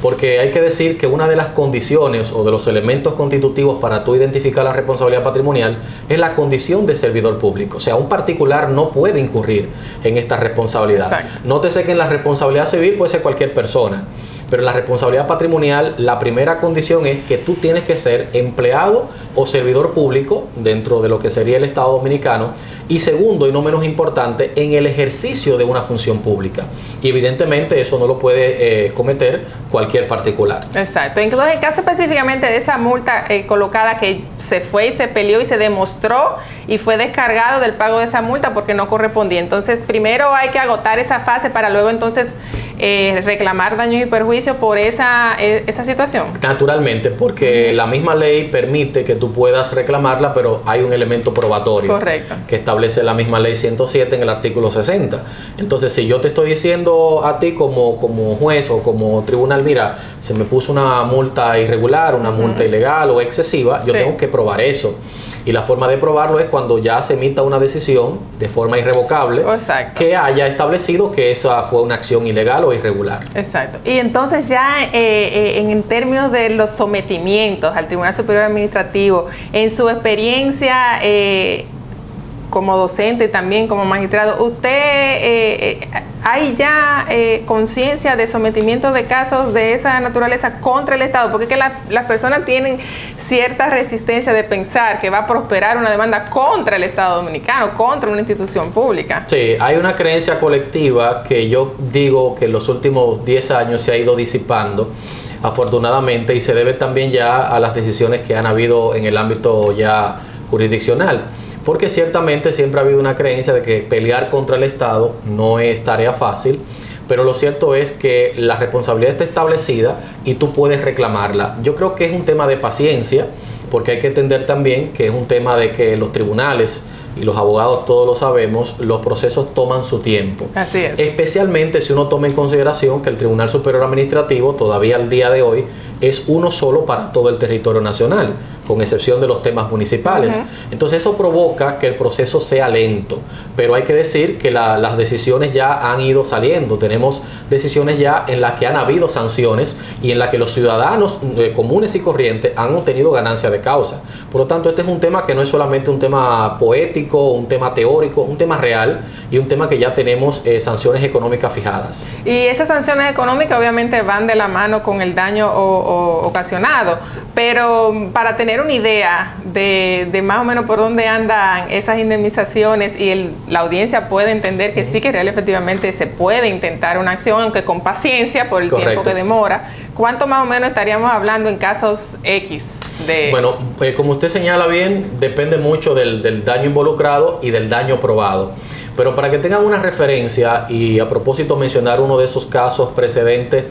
porque hay que decir que una de las condiciones o de los elementos constitutivos para tú identificar la responsabilidad patrimonial es la condición de servidor público, o sea, un particular no puede incurrir en esta responsabilidad. Nótese que en la responsabilidad civil puede ser cualquier persona, pero la responsabilidad patrimonial, la primera condición es que tú tienes que ser empleado o servidor público dentro de lo que sería el Estado Dominicano, y segundo y no menos importante, en el ejercicio de una función pública. Y evidentemente eso no lo puede cometer cualquier particular.
Exacto. Entonces, en el caso específicamente de esa multa colocada que se fue y se peleó y se demostró y fue descargado del pago de esa multa porque no correspondía. Entonces, primero hay que agotar esa fase para luego entonces reclamar daños y perjuicios por esa situación.
Naturalmente, porque la misma ley permite que tú puedas reclamarla, pero hay un elemento probatorio.
Correcto.
Que establece la misma ley 107 en el artículo 60. Entonces, si yo te estoy diciendo a ti como juez o como tribunal, mira, se me puso una multa irregular, una multa ilegal o excesiva, yo tengo que probar eso. Y la forma de probarlo es cuando ya se emita una decisión de forma irrevocable que haya establecido que esa fue una acción ilegal o irregular.
Exacto. Y entonces ya en términos de los sometimientos al Tribunal Superior Administrativo, en su experiencia, como docente y también como magistrado, ¿usted hay ya conciencia de sometimiento de casos de esa naturaleza contra el Estado? Porque es que las personas tienen cierta resistencia de pensar que va a prosperar una demanda contra el Estado dominicano, contra una institución pública.
Sí, hay una creencia colectiva que yo digo que en los últimos 10 años se ha ido disipando, afortunadamente, y se debe también ya a las decisiones que han habido en el ámbito ya jurisdiccional. Porque ciertamente siempre ha habido una creencia de que pelear contra el Estado no es tarea fácil, pero lo cierto es que la responsabilidad está establecida y tú puedes reclamarla. Yo creo que es un tema de paciencia, porque hay que entender también que es un tema de que los tribunales y los abogados, todos lo sabemos, los procesos toman su tiempo.
Así es.
Especialmente si uno toma en consideración que el Tribunal Superior Administrativo todavía al día de hoy es uno solo para todo el territorio nacional, con excepción de los temas municipales. Entonces eso provoca que el proceso sea lento, pero hay que decir que las decisiones ya han ido saliendo. Tenemos decisiones ya en las que han habido sanciones y en las que los ciudadanos comunes y corrientes han obtenido ganancia de causa. Por lo tanto, este es un tema que no es solamente un tema poético, un tema teórico, un tema real y un tema que ya tenemos sanciones económicas fijadas.
Y esas sanciones económicas obviamente van de la mano con el daño ocasionado, pero para tener una idea de más o menos por dónde andan esas indemnizaciones y la audiencia puede entender que sí, que real efectivamente se puede intentar una acción, aunque con paciencia por el tiempo que demora, ¿cuánto más o menos estaríamos hablando en casos X?
Bueno, como usted señala bien, depende mucho del daño involucrado y del daño probado. Pero para que tengan una referencia, y a propósito mencionar uno de esos casos precedentes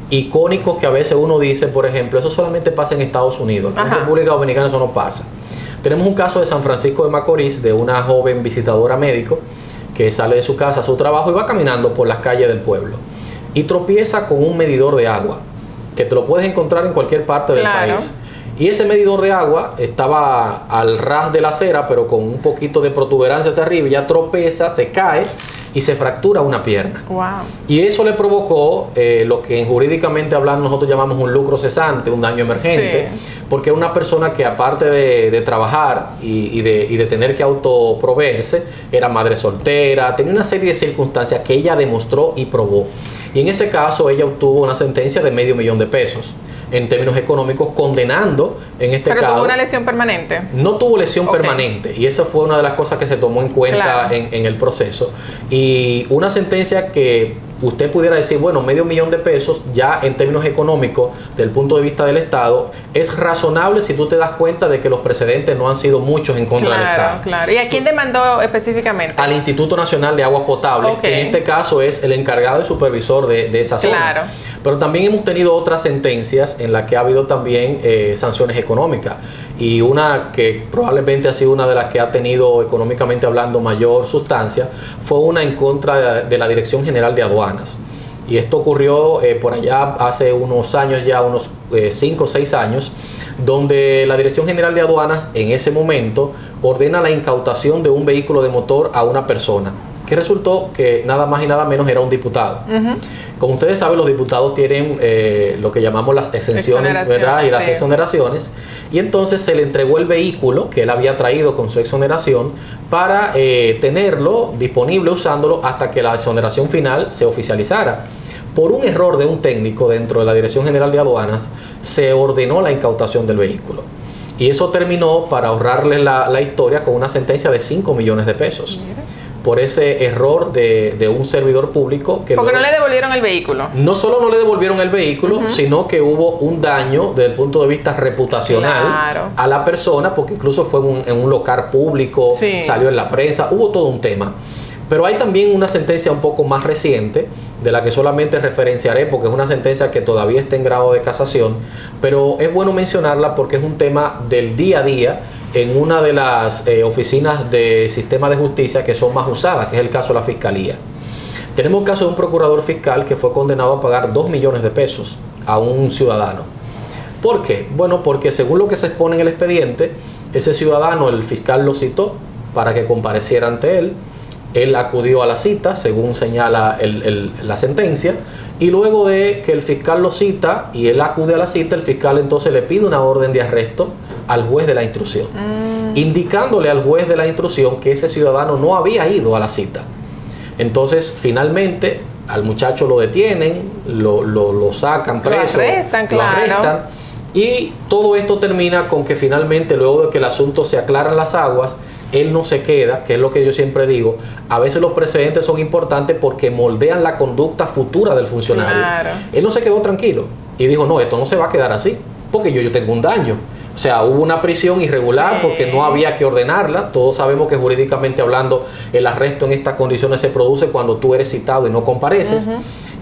icónicos que a veces uno dice, por ejemplo, eso solamente pasa en Estados Unidos. En República Dominicana eso no pasa. Tenemos un caso de San Francisco de Macorís, de una joven visitadora médico que sale de su casa a su trabajo y va caminando por las calles del pueblo y tropieza con un medidor de agua, que te lo puedes encontrar en cualquier parte del país. Y ese medidor de agua estaba al ras de la acera, pero con un poquito de protuberancia hacia arriba, y ya tropeza, se cae y se fractura una pierna. Y eso le provocó lo que jurídicamente hablando nosotros llamamos un lucro cesante, un daño emergente, porque una persona que aparte de trabajar y de tener que autoproveerse, era madre soltera, tenía una serie de circunstancias que ella demostró y probó. Y en ese caso ella obtuvo una sentencia de $500,000 de pesos. En términos económicos, condenando en este caso.
¿Pero tuvo una lesión permanente?
No tuvo lesión permanente, y esa fue una de las cosas que se tomó en cuenta en el proceso. Y una sentencia que usted pudiera decir, bueno, $500,000 de pesos, ya en términos económicos, del punto de vista del Estado, es razonable si tú te das cuenta de que los precedentes no han sido muchos en contra del Estado.
Claro. ¿Y a quién demandó específicamente?
Al Instituto Nacional de Aguas Potables, que en este caso es el encargado y supervisor de esa zona. Pero también hemos tenido otras sentencias en las que ha habido también sanciones económicas. Y una que probablemente ha sido una de las que ha tenido económicamente hablando mayor sustancia, fue una en contra de la Dirección General de Aduanas. Y esto ocurrió por allá hace unos años ya, unos 5 o 6 años, donde la Dirección General de Aduanas en ese momento ordena la incautación de un vehículo de motor a una persona, que resultó que nada más y nada menos era un diputado. Como ustedes saben, los diputados tienen lo que llamamos las exenciones, ¿verdad? Y las exoneraciones. Y entonces se le entregó el vehículo que él había traído con su exoneración para tenerlo disponible usándolo hasta que la exoneración final se oficializara. Por un error de un técnico dentro de la Dirección General de Aduanas, se ordenó la incautación del vehículo. Y eso terminó, para ahorrarle la historia, con una sentencia de $5,000,000 de pesos. Por ese error de un servidor público.
Porque no le devolvieron el vehículo.
No solo no le devolvieron el vehículo, sino que hubo un daño desde el punto de vista reputacional a la persona, porque incluso fue en un local público, salió en la prensa, hubo todo un tema. Pero hay también una sentencia un poco más reciente, de la que solamente referenciaré porque es una sentencia que todavía está en grado de casación, pero es bueno mencionarla porque es un tema del día a día en una de las oficinas de sistema de justicia que son más usadas, que es el caso de la Fiscalía. Tenemos el caso de un procurador fiscal que fue condenado a pagar $2,000,000 de pesos a un ciudadano. ¿Por qué? Bueno, porque según lo que se expone en el expediente, ese ciudadano, el fiscal lo citó para que compareciera ante él. Él acudió a la cita, según señala la sentencia, y luego de que el fiscal lo cita y él acude a la cita, el fiscal entonces le pide una orden de arresto al juez de la instrucción. indicándole al juez de la instrucción que ese ciudadano no había ido a la cita. Entonces, finalmente, al muchacho lo detienen, lo sacan preso,
lo arrestan,
y todo esto termina con que finalmente, luego de que el asunto se aclaran las aguas, él no se queda, que es lo que yo siempre digo. A veces los precedentes son importantes porque moldean la conducta futura del funcionario.
Claro.
Él no se quedó tranquilo y dijo, no, esto no se va a quedar así, porque yo tengo un daño. O sea, hubo una prisión irregular porque no había que ordenarla. Todos sabemos que jurídicamente hablando el arresto en estas condiciones se produce cuando tú eres citado y no compareces.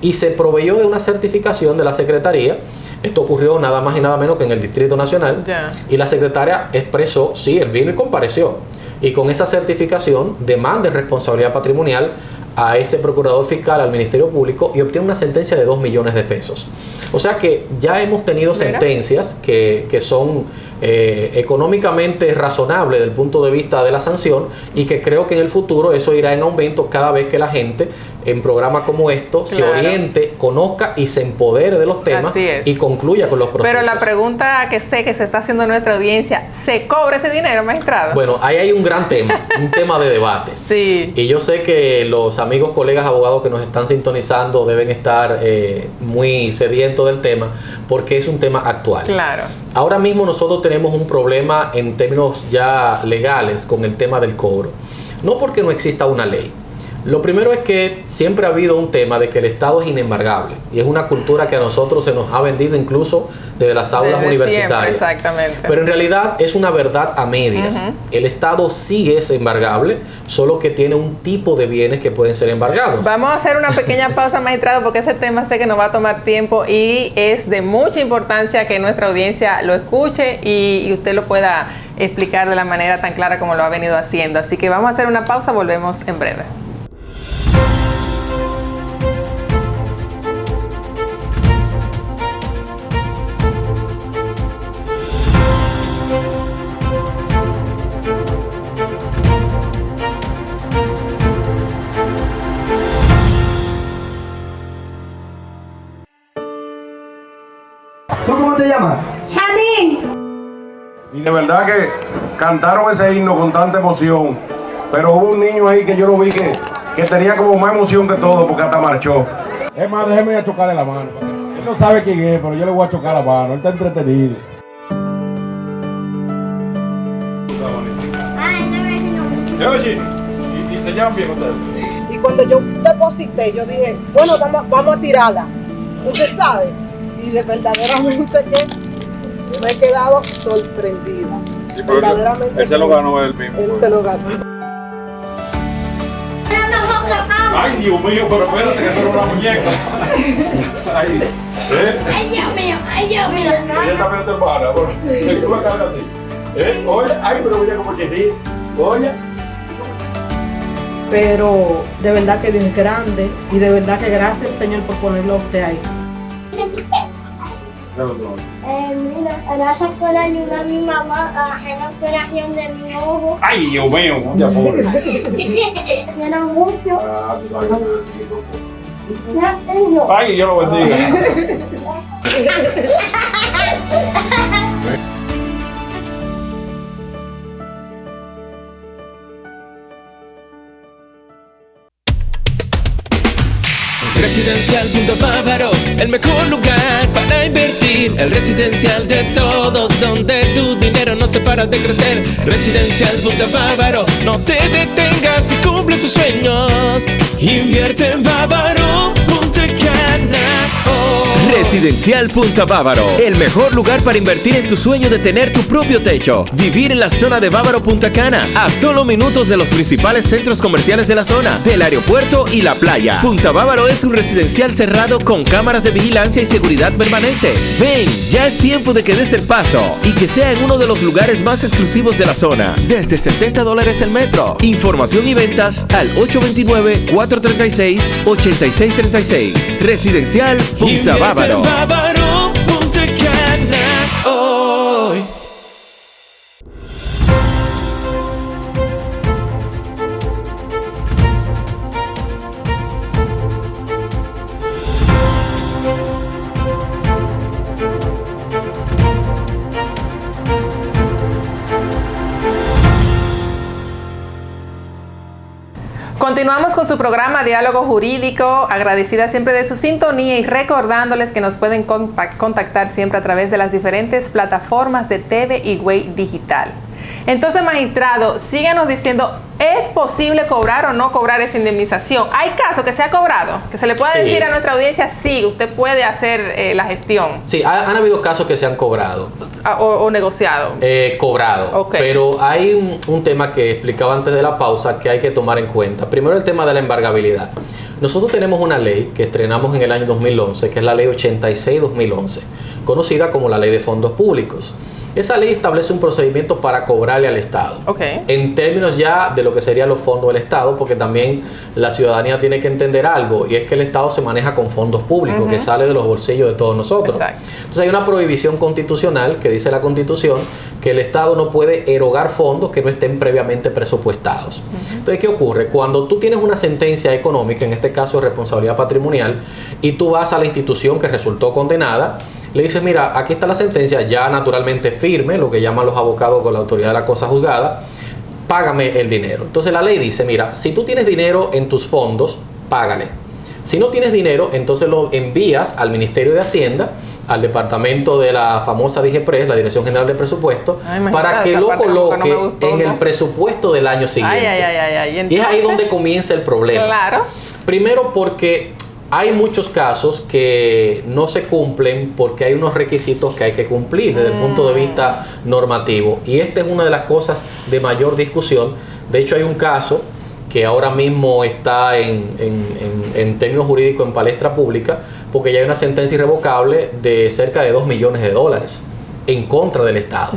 Y se proveyó de una certificación de la Secretaría. Esto ocurrió nada más y nada menos que en el Distrito Nacional. Y la secretaria expresó, sí, él vino y compareció. Y con esa certificación demanda de responsabilidad patrimonial a ese procurador fiscal, al Ministerio Público, y obtiene una sentencia de 2 millones de pesos. O sea que ya hemos tenido sentencias que son económicamente razonables desde el punto de vista de la sanción, y que creo que en el futuro eso irá en aumento cada vez que la gente en programas como esto se oriente, conozca y se empodere de los temas y concluya con los procesos.
Pero la pregunta que sé que se está haciendo en nuestra audiencia, ¿se cobra ese dinero, magistrado?
Bueno, ahí hay un gran tema, un tema de debate. Y yo sé que los amigos, colegas abogados que nos están sintonizando deben estar muy sedientos del tema, porque es un tema actual. Ahora mismo nosotros tenemos un problema en términos ya legales con el tema del cobro. No porque no exista una ley. Lo primero es que siempre ha habido un tema de que el Estado es inembargable, y es una cultura que a nosotros se nos ha vendido incluso desde las aulas universitarias.
Exactamente.
Pero en realidad es una verdad a medias. El Estado sí es embargable, solo que tiene un tipo de bienes que pueden ser embargados.
Vamos a hacer una pequeña pausa, magistrado, porque ese tema sé que nos va a tomar tiempo y es de mucha importancia que nuestra audiencia lo escuche y usted lo pueda explicar de la manera tan clara como lo ha venido haciendo. Así que vamos a hacer una pausa, volvemos en breve.
¿Tú cómo te llamas?
Janín.
Y de verdad que cantaron ese himno con tanta emoción, pero hubo un niño ahí que yo lo vi que tenía como más emoción que todo, porque hasta marchó. Es más, déjeme ir a chocarle la mano. Él no sabe quién es, pero yo le voy a chocar la mano. Él está entretenido. Oye, ¿y te llaman bien ustedes?
Y cuando yo deposité, yo dije, bueno, vamos a tirarla. Usted sabe. Y de verdaderamente que me he quedado sorprendida. Verdaderamente.
Él se lo ganó él mismo.
Él se lo ganó.
Ay, Dios mío, pero espérate que eso era una muñeca. Ay,
Ay, Dios mío, ay, Dios mío.
Ella también te hermana, bueno, tú la cargas así. Oye, ay, pero mira como que ríe. Oye.
Pero de verdad que Dios es grande y de verdad que gracias Señor por ponerlo a usted ahí.
Mira, gracias por ayudar a mi mamá a hacer la operación de mi ojo.
Ay, Dios mío, ya pobre.
Quiero mucho.
Ay, yo lo bendiga.
Residencial Punto Bávaro, el mejor lugar para invertir. El residencial de todos, donde tu dinero no se para de crecer. Residencial Punto Bávaro, no te detengas y cumple tus sueños. Invierte en Bávaro, Punta Cana.
Residencial Punta Bávaro, el mejor lugar para invertir en tu sueño de tener tu propio techo. Vivir en la zona de Bávaro Punta Cana, a solo minutos de los principales centros comerciales de la zona, del aeropuerto y la playa. Punta Bávaro es un residencial cerrado con cámaras de vigilancia y seguridad permanente. Ven, ya es tiempo de que des el paso y que sea en uno de los lugares más exclusivos de la zona. Desde $70 el metro. Información y ventas al 829-436-8636. Residencial Punta Bávaro.
Bávaro, Punta Cana, hoy.
Continuamos con su programa Diálogo Jurídico, agradecida siempre de su sintonía y recordándoles que nos pueden contactar siempre a través de las diferentes plataformas de TV y Way Digital. Entonces, magistrado, síganos diciendo, ¿es posible cobrar o no cobrar esa indemnización? ¿Hay casos que se ha cobrado? Que se le pueda decir a nuestra audiencia, sí, usted puede hacer la gestión.
Sí, han habido casos que se han cobrado.
O negociado.
Cobrado.
Okay.
Pero hay un tema que explicaba antes de la pausa que hay que tomar en cuenta. Primero, el tema de la embargabilidad. Nosotros tenemos una ley que estrenamos en el año 2011, que es la ley 86-2011, conocida como la Ley de Fondos Públicos. Esa ley establece un procedimiento para cobrarle al Estado. En términos ya de lo que serían los fondos del Estado, porque también la ciudadanía tiene que entender algo, y es que el Estado se maneja con fondos públicos, que sale de los bolsillos de todos nosotros. Entonces hay una prohibición constitucional que dice la Constitución que el Estado no puede erogar fondos que no estén previamente presupuestados. Entonces, ¿qué ocurre? Cuando tú tienes una sentencia económica, en este caso de responsabilidad patrimonial, y tú vas a la institución que resultó condenada, le dices, mira, aquí está la sentencia, ya naturalmente firme, lo que llaman los abogados con la autoridad de la cosa juzgada, págame el dinero. Entonces la ley dice, mira, si tú tienes dinero en tus fondos, págale. Si no tienes dinero, entonces lo envías al Ministerio de Hacienda, al departamento de la famosa DGPRES, la Dirección General de Presupuesto, para que lo coloque en el presupuesto del año siguiente. Y es ahí donde comienza el problema.
Claro.
Primero porque hay muchos casos que no se cumplen porque hay unos requisitos que hay que cumplir desde el punto de vista normativo. Y esta es una de las cosas de mayor discusión. De hecho, hay un caso que ahora mismo está en términos jurídicos en palestra pública porque ya hay una sentencia irrevocable de cerca de $2 millones en contra del Estado.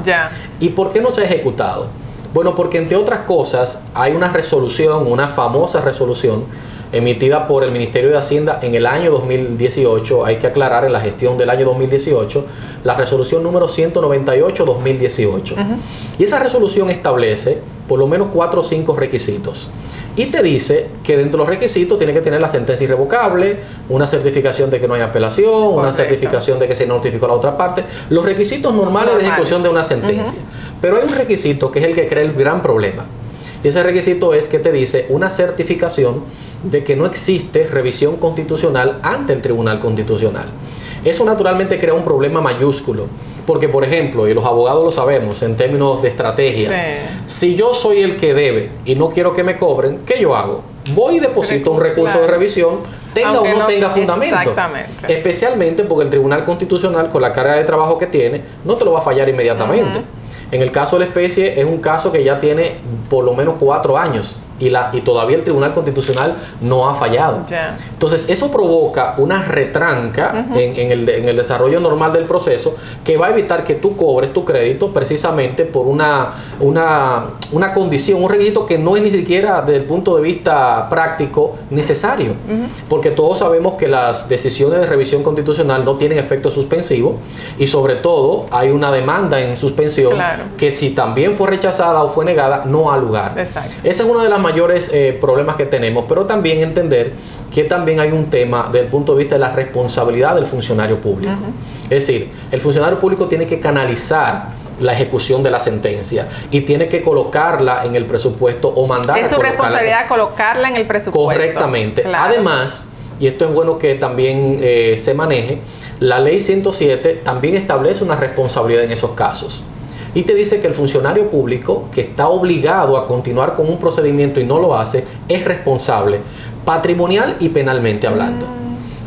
¿Y por qué no se ha ejecutado? Bueno, porque entre otras cosas hay una resolución, una famosa resolución emitida por el Ministerio de Hacienda en el año 2018, hay que aclarar, en la gestión del año 2018, la resolución número 198-2018. Y esa resolución establece por lo menos 4 o 5 requisitos. Y te dice que dentro de los requisitos tiene que tener la sentencia irrevocable, una certificación de que no hay apelación, una certificación de que se notificó la otra parte, los requisitos normales de ejecución de una sentencia. Pero hay un requisito que es el que crea el gran problema. Y ese requisito es que te dice una certificación de que no existe revisión constitucional ante el Tribunal Constitucional. Eso naturalmente crea un problema mayúsculo, porque por ejemplo, y los abogados lo sabemos en términos de estrategia, si yo soy el que debe y no quiero que me cobren, ¿qué yo hago? Voy y deposito un recurso de revisión, tenga o no tenga fundamento. Especialmente porque el Tribunal Constitucional, con la carga de trabajo que tiene, no te lo va a fallar inmediatamente. En el caso de la especie es un caso que ya tiene por lo menos 4 años y todavía el Tribunal Constitucional no ha fallado. Entonces eso provoca una retranca en el desarrollo normal del proceso que va a evitar que tú cobres tu crédito precisamente por una condición, un requisito que no es ni siquiera desde el punto de vista práctico necesario, porque todos sabemos que las decisiones de revisión constitucional no tienen efecto suspensivo y sobre todo hay una demanda en suspensión que si también fue rechazada o fue negada no ha lugar. Esa es una de las mayores problemas que tenemos, pero también entender que también hay un tema desde el punto de vista de la responsabilidad del funcionario público. Es decir, el funcionario público tiene que canalizar la ejecución de la sentencia y tiene que colocarla en el presupuesto o mandar
es su responsabilidad colocarla en el presupuesto.
Correctamente. Además, y esto es bueno que también se maneje, la ley 107 también establece una responsabilidad en esos casos. Y te dice que el funcionario público que está obligado a continuar con un procedimiento y no lo hace, es responsable, patrimonial y penalmente hablando.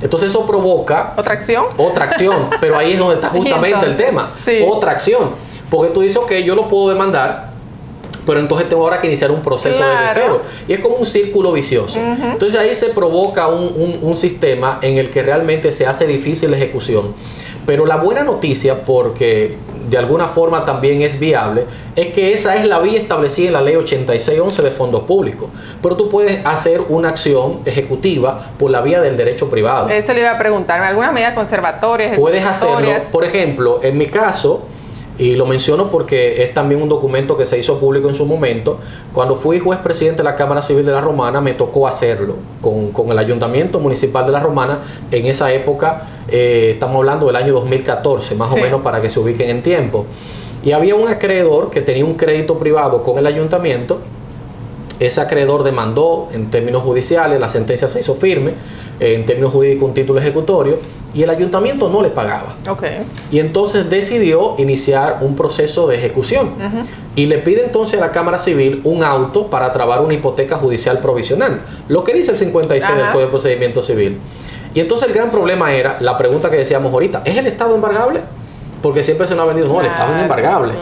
Entonces eso provoca...
¿Otra acción?
Otra acción, pero ahí es donde está justamente el tema. Otra acción. Porque tú dices, ok, yo lo puedo demandar, pero entonces tengo ahora que iniciar un proceso desde cero. Y es como un círculo vicioso. Entonces ahí se provoca un sistema en el que realmente se hace difícil la ejecución. Pero la buena noticia, porque de alguna forma también es viable, es que esa es la vía establecida en la ley 8611 de fondos públicos. Pero tú puedes hacer una acción ejecutiva por la vía del derecho privado.
Eso le iba a preguntar, ¿alguna medida conservatoria?
Puedes hacerlo, por ejemplo, en mi caso, y lo menciono porque es también un documento que se hizo público en su momento. Cuando fui juez presidente de la Cámara Civil de La Romana, me tocó hacerlo con el Ayuntamiento Municipal de La Romana. En esa época, estamos hablando del año 2014, más o menos, para que se ubiquen en tiempo. Y había un acreedor que tenía un crédito privado con el Ayuntamiento ese acreedor demandó en términos judiciales, la sentencia se hizo firme, en términos jurídicos un título ejecutorio, y el ayuntamiento no le pagaba. Y entonces decidió iniciar un proceso de ejecución. Y le pide entonces a la Cámara Civil un auto para trabar una hipoteca judicial provisional, lo que dice el 56 del Código de Procedimiento Civil. Y entonces el gran problema era la pregunta que decíamos ahorita: ¿es el Estado embargable? Porque siempre se nos ha vendido, no, el Estado es inembargable.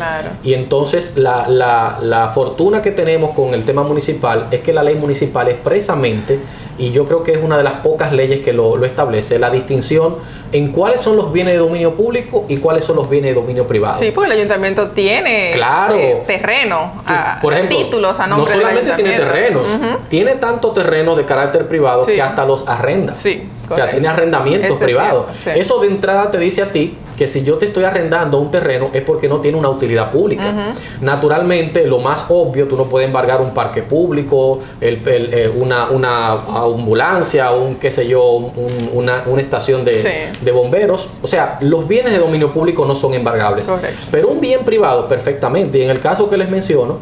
Y entonces la fortuna que tenemos con el tema municipal es que la ley municipal expresamente, y yo creo que es una de las pocas leyes que lo establece, la distinción en cuáles son los bienes de dominio público y cuáles son los bienes de dominio privado.
Sí, porque el ayuntamiento tiene terreno,
por ejemplo,
títulos a nombre del
ayuntamiento. No solamente tiene terrenos, tiene tanto terreno de carácter privado que hasta los arrenda. O sea, tiene arrendamientos privados. Eso de entrada te dice a ti que si yo te estoy arrendando un terreno es porque no tiene una utilidad pública. Naturalmente, lo más obvio, tú no puedes embargar un parque público, una ambulancia, qué sé yo, una estación de bomberos. O sea, los bienes de dominio público no son embargables. Pero un bien privado, perfectamente. Y en el caso que les menciono,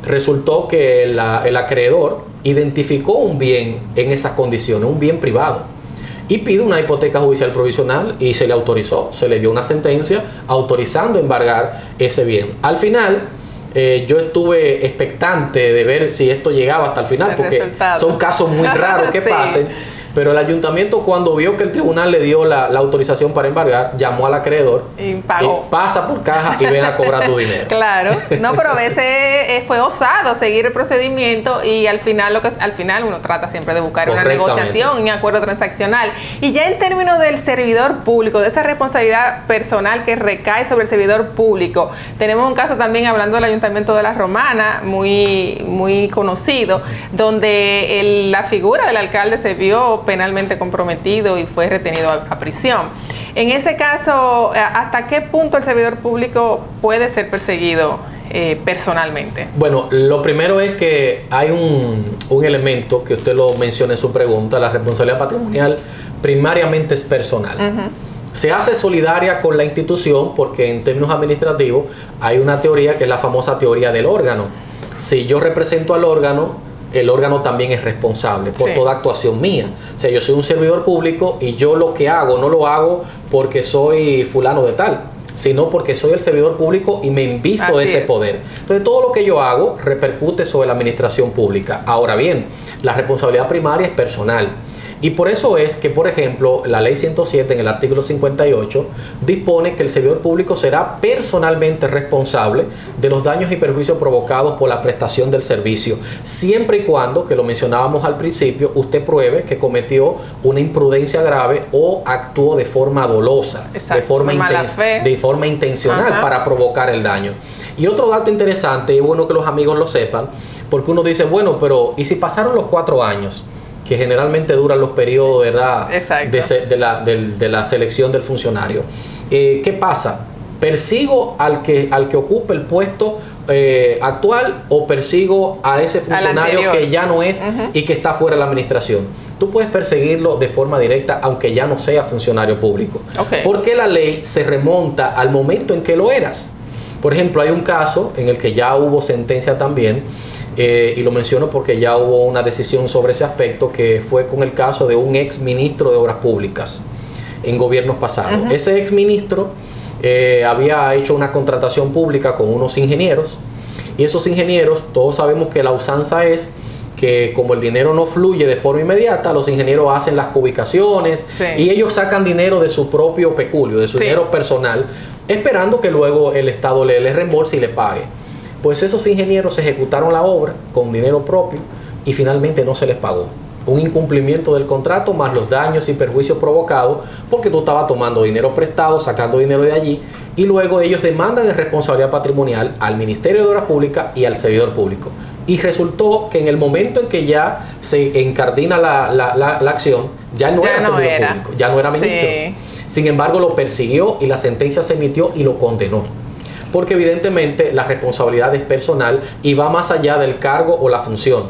resultó que el acreedor identificó un bien en esas condiciones, un bien privado, y pide una hipoteca judicial provisional y se le autorizó, se le dio una sentencia autorizando embargar ese bien. Al final, yo estuve expectante de ver si esto llegaba hasta el final, porque son casos muy raros que pasen. Pero el ayuntamiento, cuando vio que el tribunal le dio la autorización para embargar, llamó al acreedor y pagó. Pasa por caja y ven a cobrar tu dinero.
Claro, no, pero a veces fue osado seguir el procedimiento, y al final uno trata siempre de buscar una negociación, un acuerdo transaccional. Y ya en términos del servidor público, de esa responsabilidad personal que recae sobre el servidor público, tenemos un caso también, hablando del Ayuntamiento de La Romana, muy conocido, donde la figura del alcalde se vio penalmente comprometido y fue retenido a prisión. En ese caso, ¿hasta qué punto el servidor público puede ser perseguido personalmente?
Bueno, lo primero es que hay un elemento que usted lo menciona en su pregunta: la responsabilidad patrimonial primariamente es personal. Se hace solidaria con la institución porque en términos administrativos hay una teoría que es la famosa teoría del órgano. Si yo represento al órgano, el órgano también es responsable por toda actuación mía. O sea, yo soy un servidor público y yo lo que hago no lo hago porque soy fulano de tal, sino porque soy el servidor público y me invisto de ese poder. Entonces, todo lo que yo hago repercute sobre la administración pública. Ahora bien, la responsabilidad primaria es personal. Y por eso es que, por ejemplo, la Ley 107 en el artículo 58 dispone que el servidor público será personalmente responsable de los daños y perjuicios provocados por la prestación del servicio, siempre y cuando, que lo mencionábamos al principio, usted pruebe que cometió una imprudencia grave o actuó de forma dolosa, de forma intencional para provocar el daño. Y otro dato interesante, y es bueno que los amigos lo sepan, porque uno dice, bueno, pero ¿y si pasaron los 4 años? Que generalmente duran los periodos, ¿verdad? de la selección del funcionario. ¿Qué pasa? ¿Persigo al que ocupe el puesto actual o persigo a ese funcionario que ya no es y que está fuera de la administración? Tú puedes perseguirlo de forma directa aunque ya no sea funcionario público. Porque la ley se remonta al momento en que lo eras. Por ejemplo, hay un caso en el que ya hubo sentencia también, y lo menciono porque ya hubo una decisión sobre ese aspecto, que fue con el caso de un ex ministro de Obras Públicas en gobiernos pasados. Ese ex ministro había hecho una contratación pública con unos ingenieros, y esos ingenieros, todos sabemos que la usanza es que como el dinero no fluye de forma inmediata, los ingenieros hacen las cubicaciones y ellos sacan dinero de su propio peculio, de su dinero personal, esperando que luego el Estado le reembolse y le pague. Pues esos ingenieros ejecutaron la obra con dinero propio y finalmente no se les pagó. Un incumplimiento del contrato más los daños y perjuicios provocados porque tú estabas tomando dinero prestado, sacando dinero de allí, y luego ellos demandan de responsabilidad patrimonial al Ministerio de Obras Públicas y al servidor público. Y resultó que en el momento en que ya se encardina la acción, ya no era servidor público, ya no era ministro. Sin embargo, lo persiguió y la sentencia se emitió y lo condenó. porque evidentemente la responsabilidad es personal y va más allá del cargo o la función.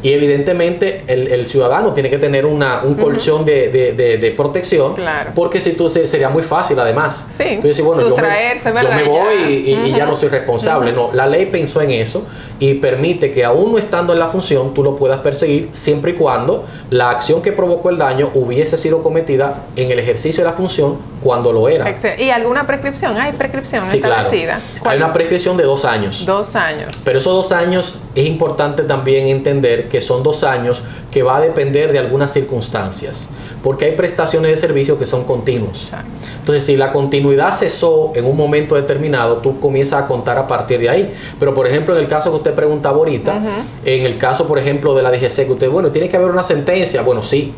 Y evidentemente el ciudadano tiene que tener un colchón de protección, porque si tú sería muy fácil además. Entonces, bueno, yo me voy y ya no soy responsable. No, la ley pensó en eso y permite que aún no estando en la función tú lo puedas perseguir siempre y cuando la acción que provocó el daño hubiese sido cometida en el ejercicio de la función cuando lo era.
¿Y alguna prescripción? ¿Hay prescripción
Claro.
establecida?
Hay una prescripción de 2 años.
2 años.
Pero esos 2 años es importante también entender que son 2 años que va a depender de algunas circunstancias, porque hay prestaciones de servicio que son continuos. Entonces, si la continuidad cesó en un momento determinado, tú comienzas a contar a partir de ahí. Pero, por ejemplo, en el caso que usted preguntaba ahorita, en el caso, por ejemplo, de la DGC, que usted, bueno, tiene que haber una sentencia. Bueno, sí.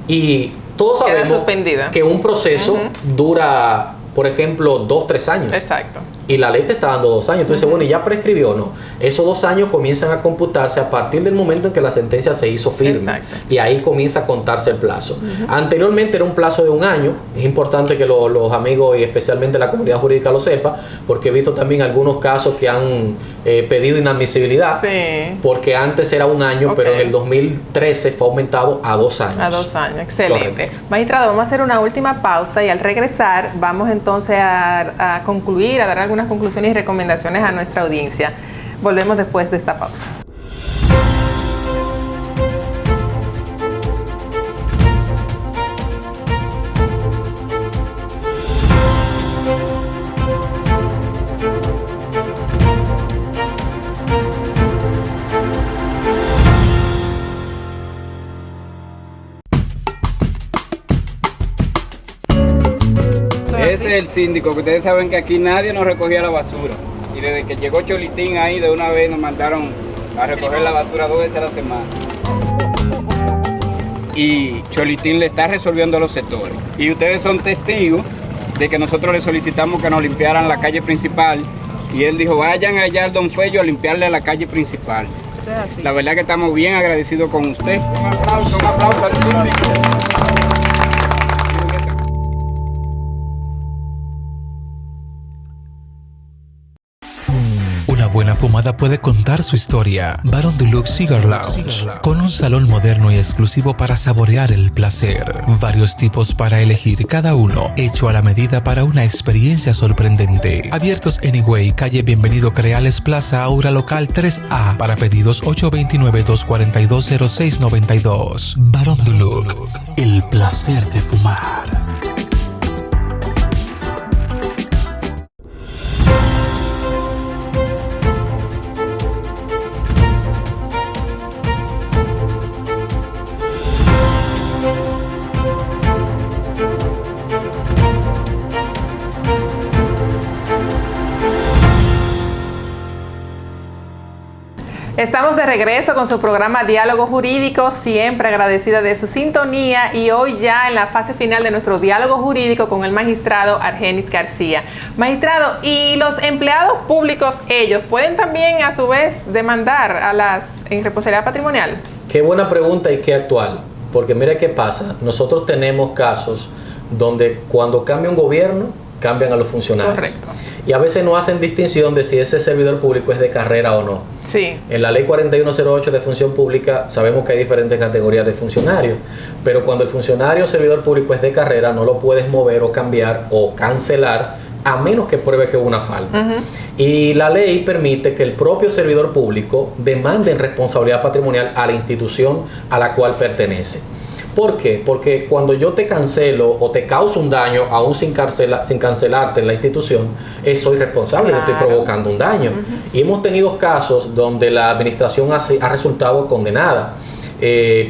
Y todos sabemos que un proceso dura, por ejemplo, 2-3 años.
Exacto.
Y la ley te está dando 2 años. Entonces, bueno, ¿y ya prescribió o no? Esos 2 años comienzan a computarse a partir del momento en que la sentencia se hizo firme. Y ahí comienza a contarse el plazo. Anteriormente era un plazo de 1 año. Es importante que los amigos y especialmente la comunidad jurídica lo sepa, porque he visto también algunos casos que han pedido inadmisibilidad, porque antes era 1 año, pero en el 2013 fue aumentado a 2 años.
A 2 años, excelente. Magistrado, vamos a hacer una última pausa y al regresar vamos entonces a concluir, a dar algunas conclusiones y recomendaciones a nuestra audiencia. Volvemos después de esta pausa.
Ese es el síndico, que ustedes saben que aquí nadie nos recogía la basura. Y desde que llegó Cholitín ahí, de una vez nos mandaron a recoger la basura 2 veces a la semana. Y Cholitín le está resolviendo los sectores. Y ustedes son testigos de que nosotros le solicitamos que nos limpiaran la calle principal. Y él dijo, vayan allá al Don Fello a limpiarle la calle principal. La verdad que estamos bien agradecidos con usted. Un aplauso al síndico.
Una buena fumada puede contar su historia. Baron Deluxe Cigar Lounge, con un salón moderno y exclusivo para saborear el placer. Varios tipos para elegir, cada uno hecho a la medida para una experiencia sorprendente. Abiertos Anyway, calle Bienvenido Creales Plaza, Aura Local 3A. Para pedidos 829-242-0692. Baron Deluxe, el placer de fumar.
Estamos de regreso con su programa Diálogo Jurídico, siempre agradecida de su sintonía y hoy ya en la fase final de nuestro diálogo jurídico con el magistrado Argenis García. Magistrado, ¿y los empleados públicos, ellos pueden también a su vez demandar en responsabilidad patrimonial?
Qué buena pregunta y qué actual, porque mira qué pasa, nosotros tenemos casos donde cuando cambia un gobierno, cambian a los funcionarios.
Correcto.
Y a veces no hacen distinción de si ese servidor público es de carrera o no.
Sí.
En la ley 4108 de función pública sabemos que hay diferentes categorías de funcionarios, pero cuando el funcionario o servidor público es de carrera no lo puedes mover o cambiar o cancelar a menos que pruebe que hubo una falta. Y la ley permite que el propio servidor público demande en responsabilidad patrimonial a la institución a la cual pertenece. ¿Por qué? Porque cuando yo te cancelo o te causo un daño, aún sin cancelarte en la institución, soy responsable, le estoy provocando un daño. Y hemos tenido casos donde la administración ha resultado condenada.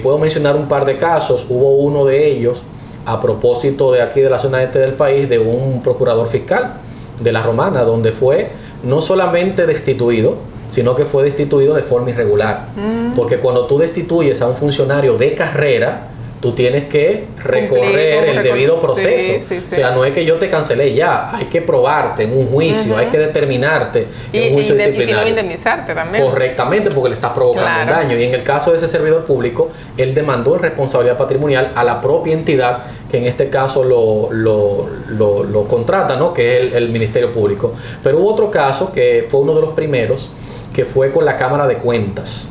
Puedo mencionar un par de casos. Hubo uno de ellos, a propósito de aquí de la zona este del país, de un procurador fiscal de la Romana, donde fue no solamente destituido, sino que fue destituido de forma irregular. Porque cuando tú destituyes a un funcionario de carrera, tú tienes que recorrer el debido proceso. O sea, no es que yo te cancelé ya, hay que probarte en un juicio, hay que determinarte en un juicio disciplinario.
Y si no, indemnizarte también.
Correctamente, porque le estás provocando un daño. Y en el caso de ese servidor público, él demandó en responsabilidad patrimonial a la propia entidad que en este caso lo contrata, ¿no? Que es el Ministerio Público. Pero hubo otro caso que fue uno de los primeros, que fue con la Cámara de Cuentas.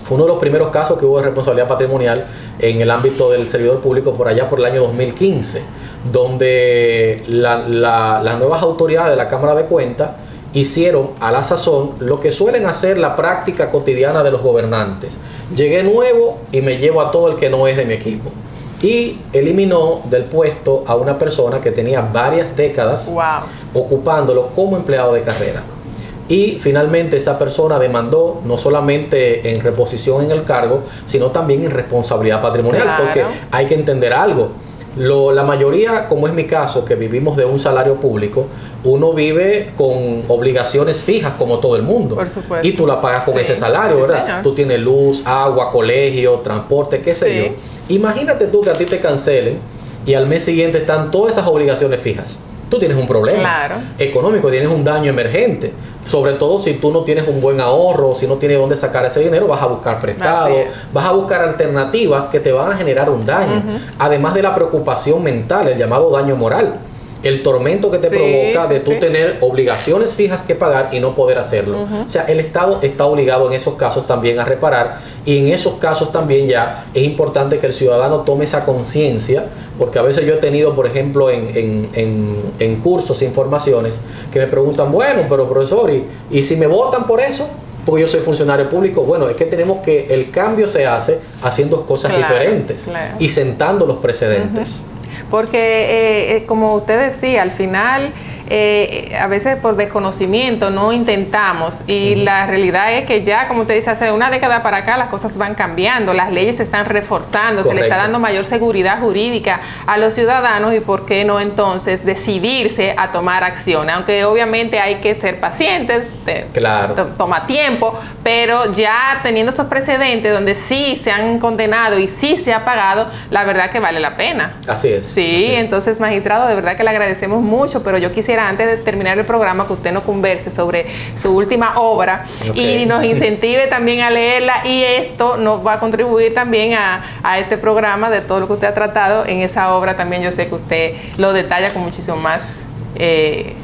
Fue uno de los primeros casos que hubo de responsabilidad patrimonial en el ámbito del servidor público por allá por el año 2015, donde las nuevas autoridades de la Cámara de Cuentas hicieron a la sazón lo que suelen hacer la práctica cotidiana de los gobernantes. Llegué nuevo y me llevo a todo el que no es de mi equipo. Y eliminó del puesto a una persona que tenía varias décadas ocupándolo como empleado de carrera. Y finalmente esa persona demandó no solamente en reposición en el cargo, sino también en responsabilidad patrimonial, porque hay que entender algo. La mayoría, como es mi caso, que vivimos de un salario público, uno vive con obligaciones fijas como todo el mundo.
Por supuesto.
Y tú la pagas con ese salario, ¿verdad?
Señor.
Tú tienes luz, agua, colegio, transporte, qué sé yo. Imagínate tú que a ti te cancelen y al mes siguiente están todas esas obligaciones fijas. Tú tienes un problema económico, tienes un daño emergente. Sobre todo si tú no tienes un buen ahorro, si no tienes dónde sacar ese dinero, vas a buscar prestado, vas a buscar alternativas que te van a generar un daño. Además de la preocupación mental, el llamado daño moral. El tormento que te provoca de tú tener obligaciones fijas que pagar y no poder hacerlo. O sea, el Estado está obligado en esos casos también a reparar, y en esos casos también ya es importante que el ciudadano tome esa conciencia, porque a veces yo he tenido, por ejemplo, en cursos e informaciones que me preguntan, bueno, pero profesor, ¿y si me votan por eso? Porque yo soy funcionario público. Bueno, es que tenemos que, el cambio se hace haciendo cosas diferentes y sentando los precedentes.
Porque, como usted decía, al final, a veces por desconocimiento no intentamos, y la realidad es que ya, como usted dice, hace una década para acá las cosas van cambiando, las leyes se están reforzando, se le está dando mayor seguridad jurídica a los ciudadanos, y por qué no entonces decidirse a tomar acción, aunque obviamente hay que ser pacientes, toma tiempo, pero ya teniendo esos precedentes donde sí se han condenado y sí se ha pagado, la verdad que vale la pena.
Así es.
Sí, entonces, magistrado, de verdad que le agradecemos mucho, pero yo quisiera, antes de terminar el programa, que usted nos converse sobre su última obra y nos incentive también a leerla, y esto nos va a contribuir también a este programa de todo lo que usted ha tratado en esa obra. También yo sé que usted lo detalla con muchísimo más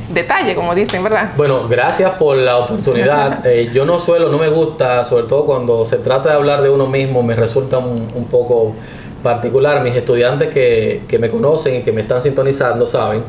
detalle, como dicen, ¿verdad?
Bueno, gracias por la oportunidad. Yo no me gusta, sobre todo cuando se trata de hablar de uno mismo, me resulta un poco particular. Mis estudiantes que me conocen y que me están sintonizando saben,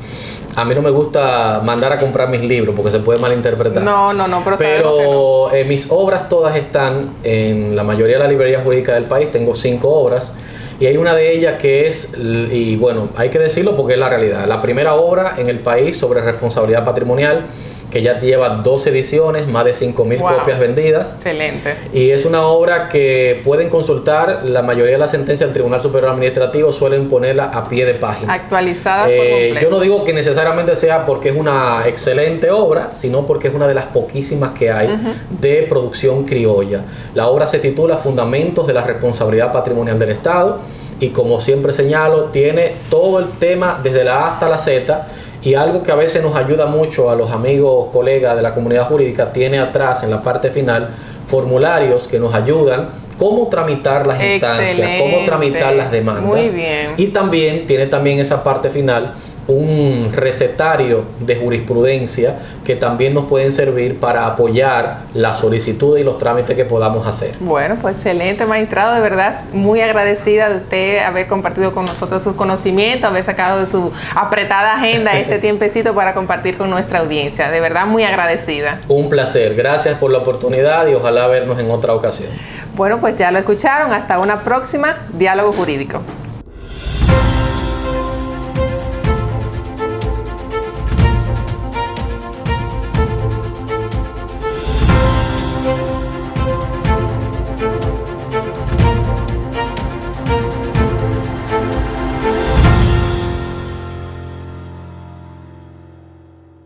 a mí no me gusta mandar a comprar mis libros porque se puede malinterpretar.
No,
pero mis obras todas están en la mayoría de las librerías jurídicas del país. Tengo 5 obras y hay una de ellas que es, y bueno, hay que decirlo porque es la realidad, la primera obra en el país sobre responsabilidad patrimonial, que ya lleva 12 ediciones, más de 5.000 copias vendidas.
Excelente.
Y es una obra que pueden consultar. La mayoría de las sentencias del Tribunal Superior Administrativo suelen ponerla a pie de página.
Actualizada por completo.
Yo no digo que necesariamente sea porque es una excelente obra, sino porque es una de las poquísimas que hay de producción criolla. La obra se titula Fundamentos de la Responsabilidad Patrimonial del Estado, y como siempre señalo, tiene todo el tema desde la A hasta la Z. Y algo que a veces nos ayuda mucho a los amigos, colegas de la comunidad jurídica, tiene atrás, en la parte final, formularios que nos ayudan cómo tramitar las instancias, cómo tramitar las demandas.
Muy bien.
Y también tiene esa parte final un recetario de jurisprudencia que también nos pueden servir para apoyar la solicitud y los trámites que podamos hacer.
Bueno, pues excelente, magistrado, de verdad muy agradecida de usted haber compartido con nosotros sus conocimientos, haber sacado de su apretada agenda este tiempecito para compartir con nuestra audiencia. De verdad muy agradecida.
Un placer, gracias por la oportunidad y ojalá vernos en otra ocasión.
Bueno, pues ya lo escucharon, hasta una próxima Diálogo Jurídico.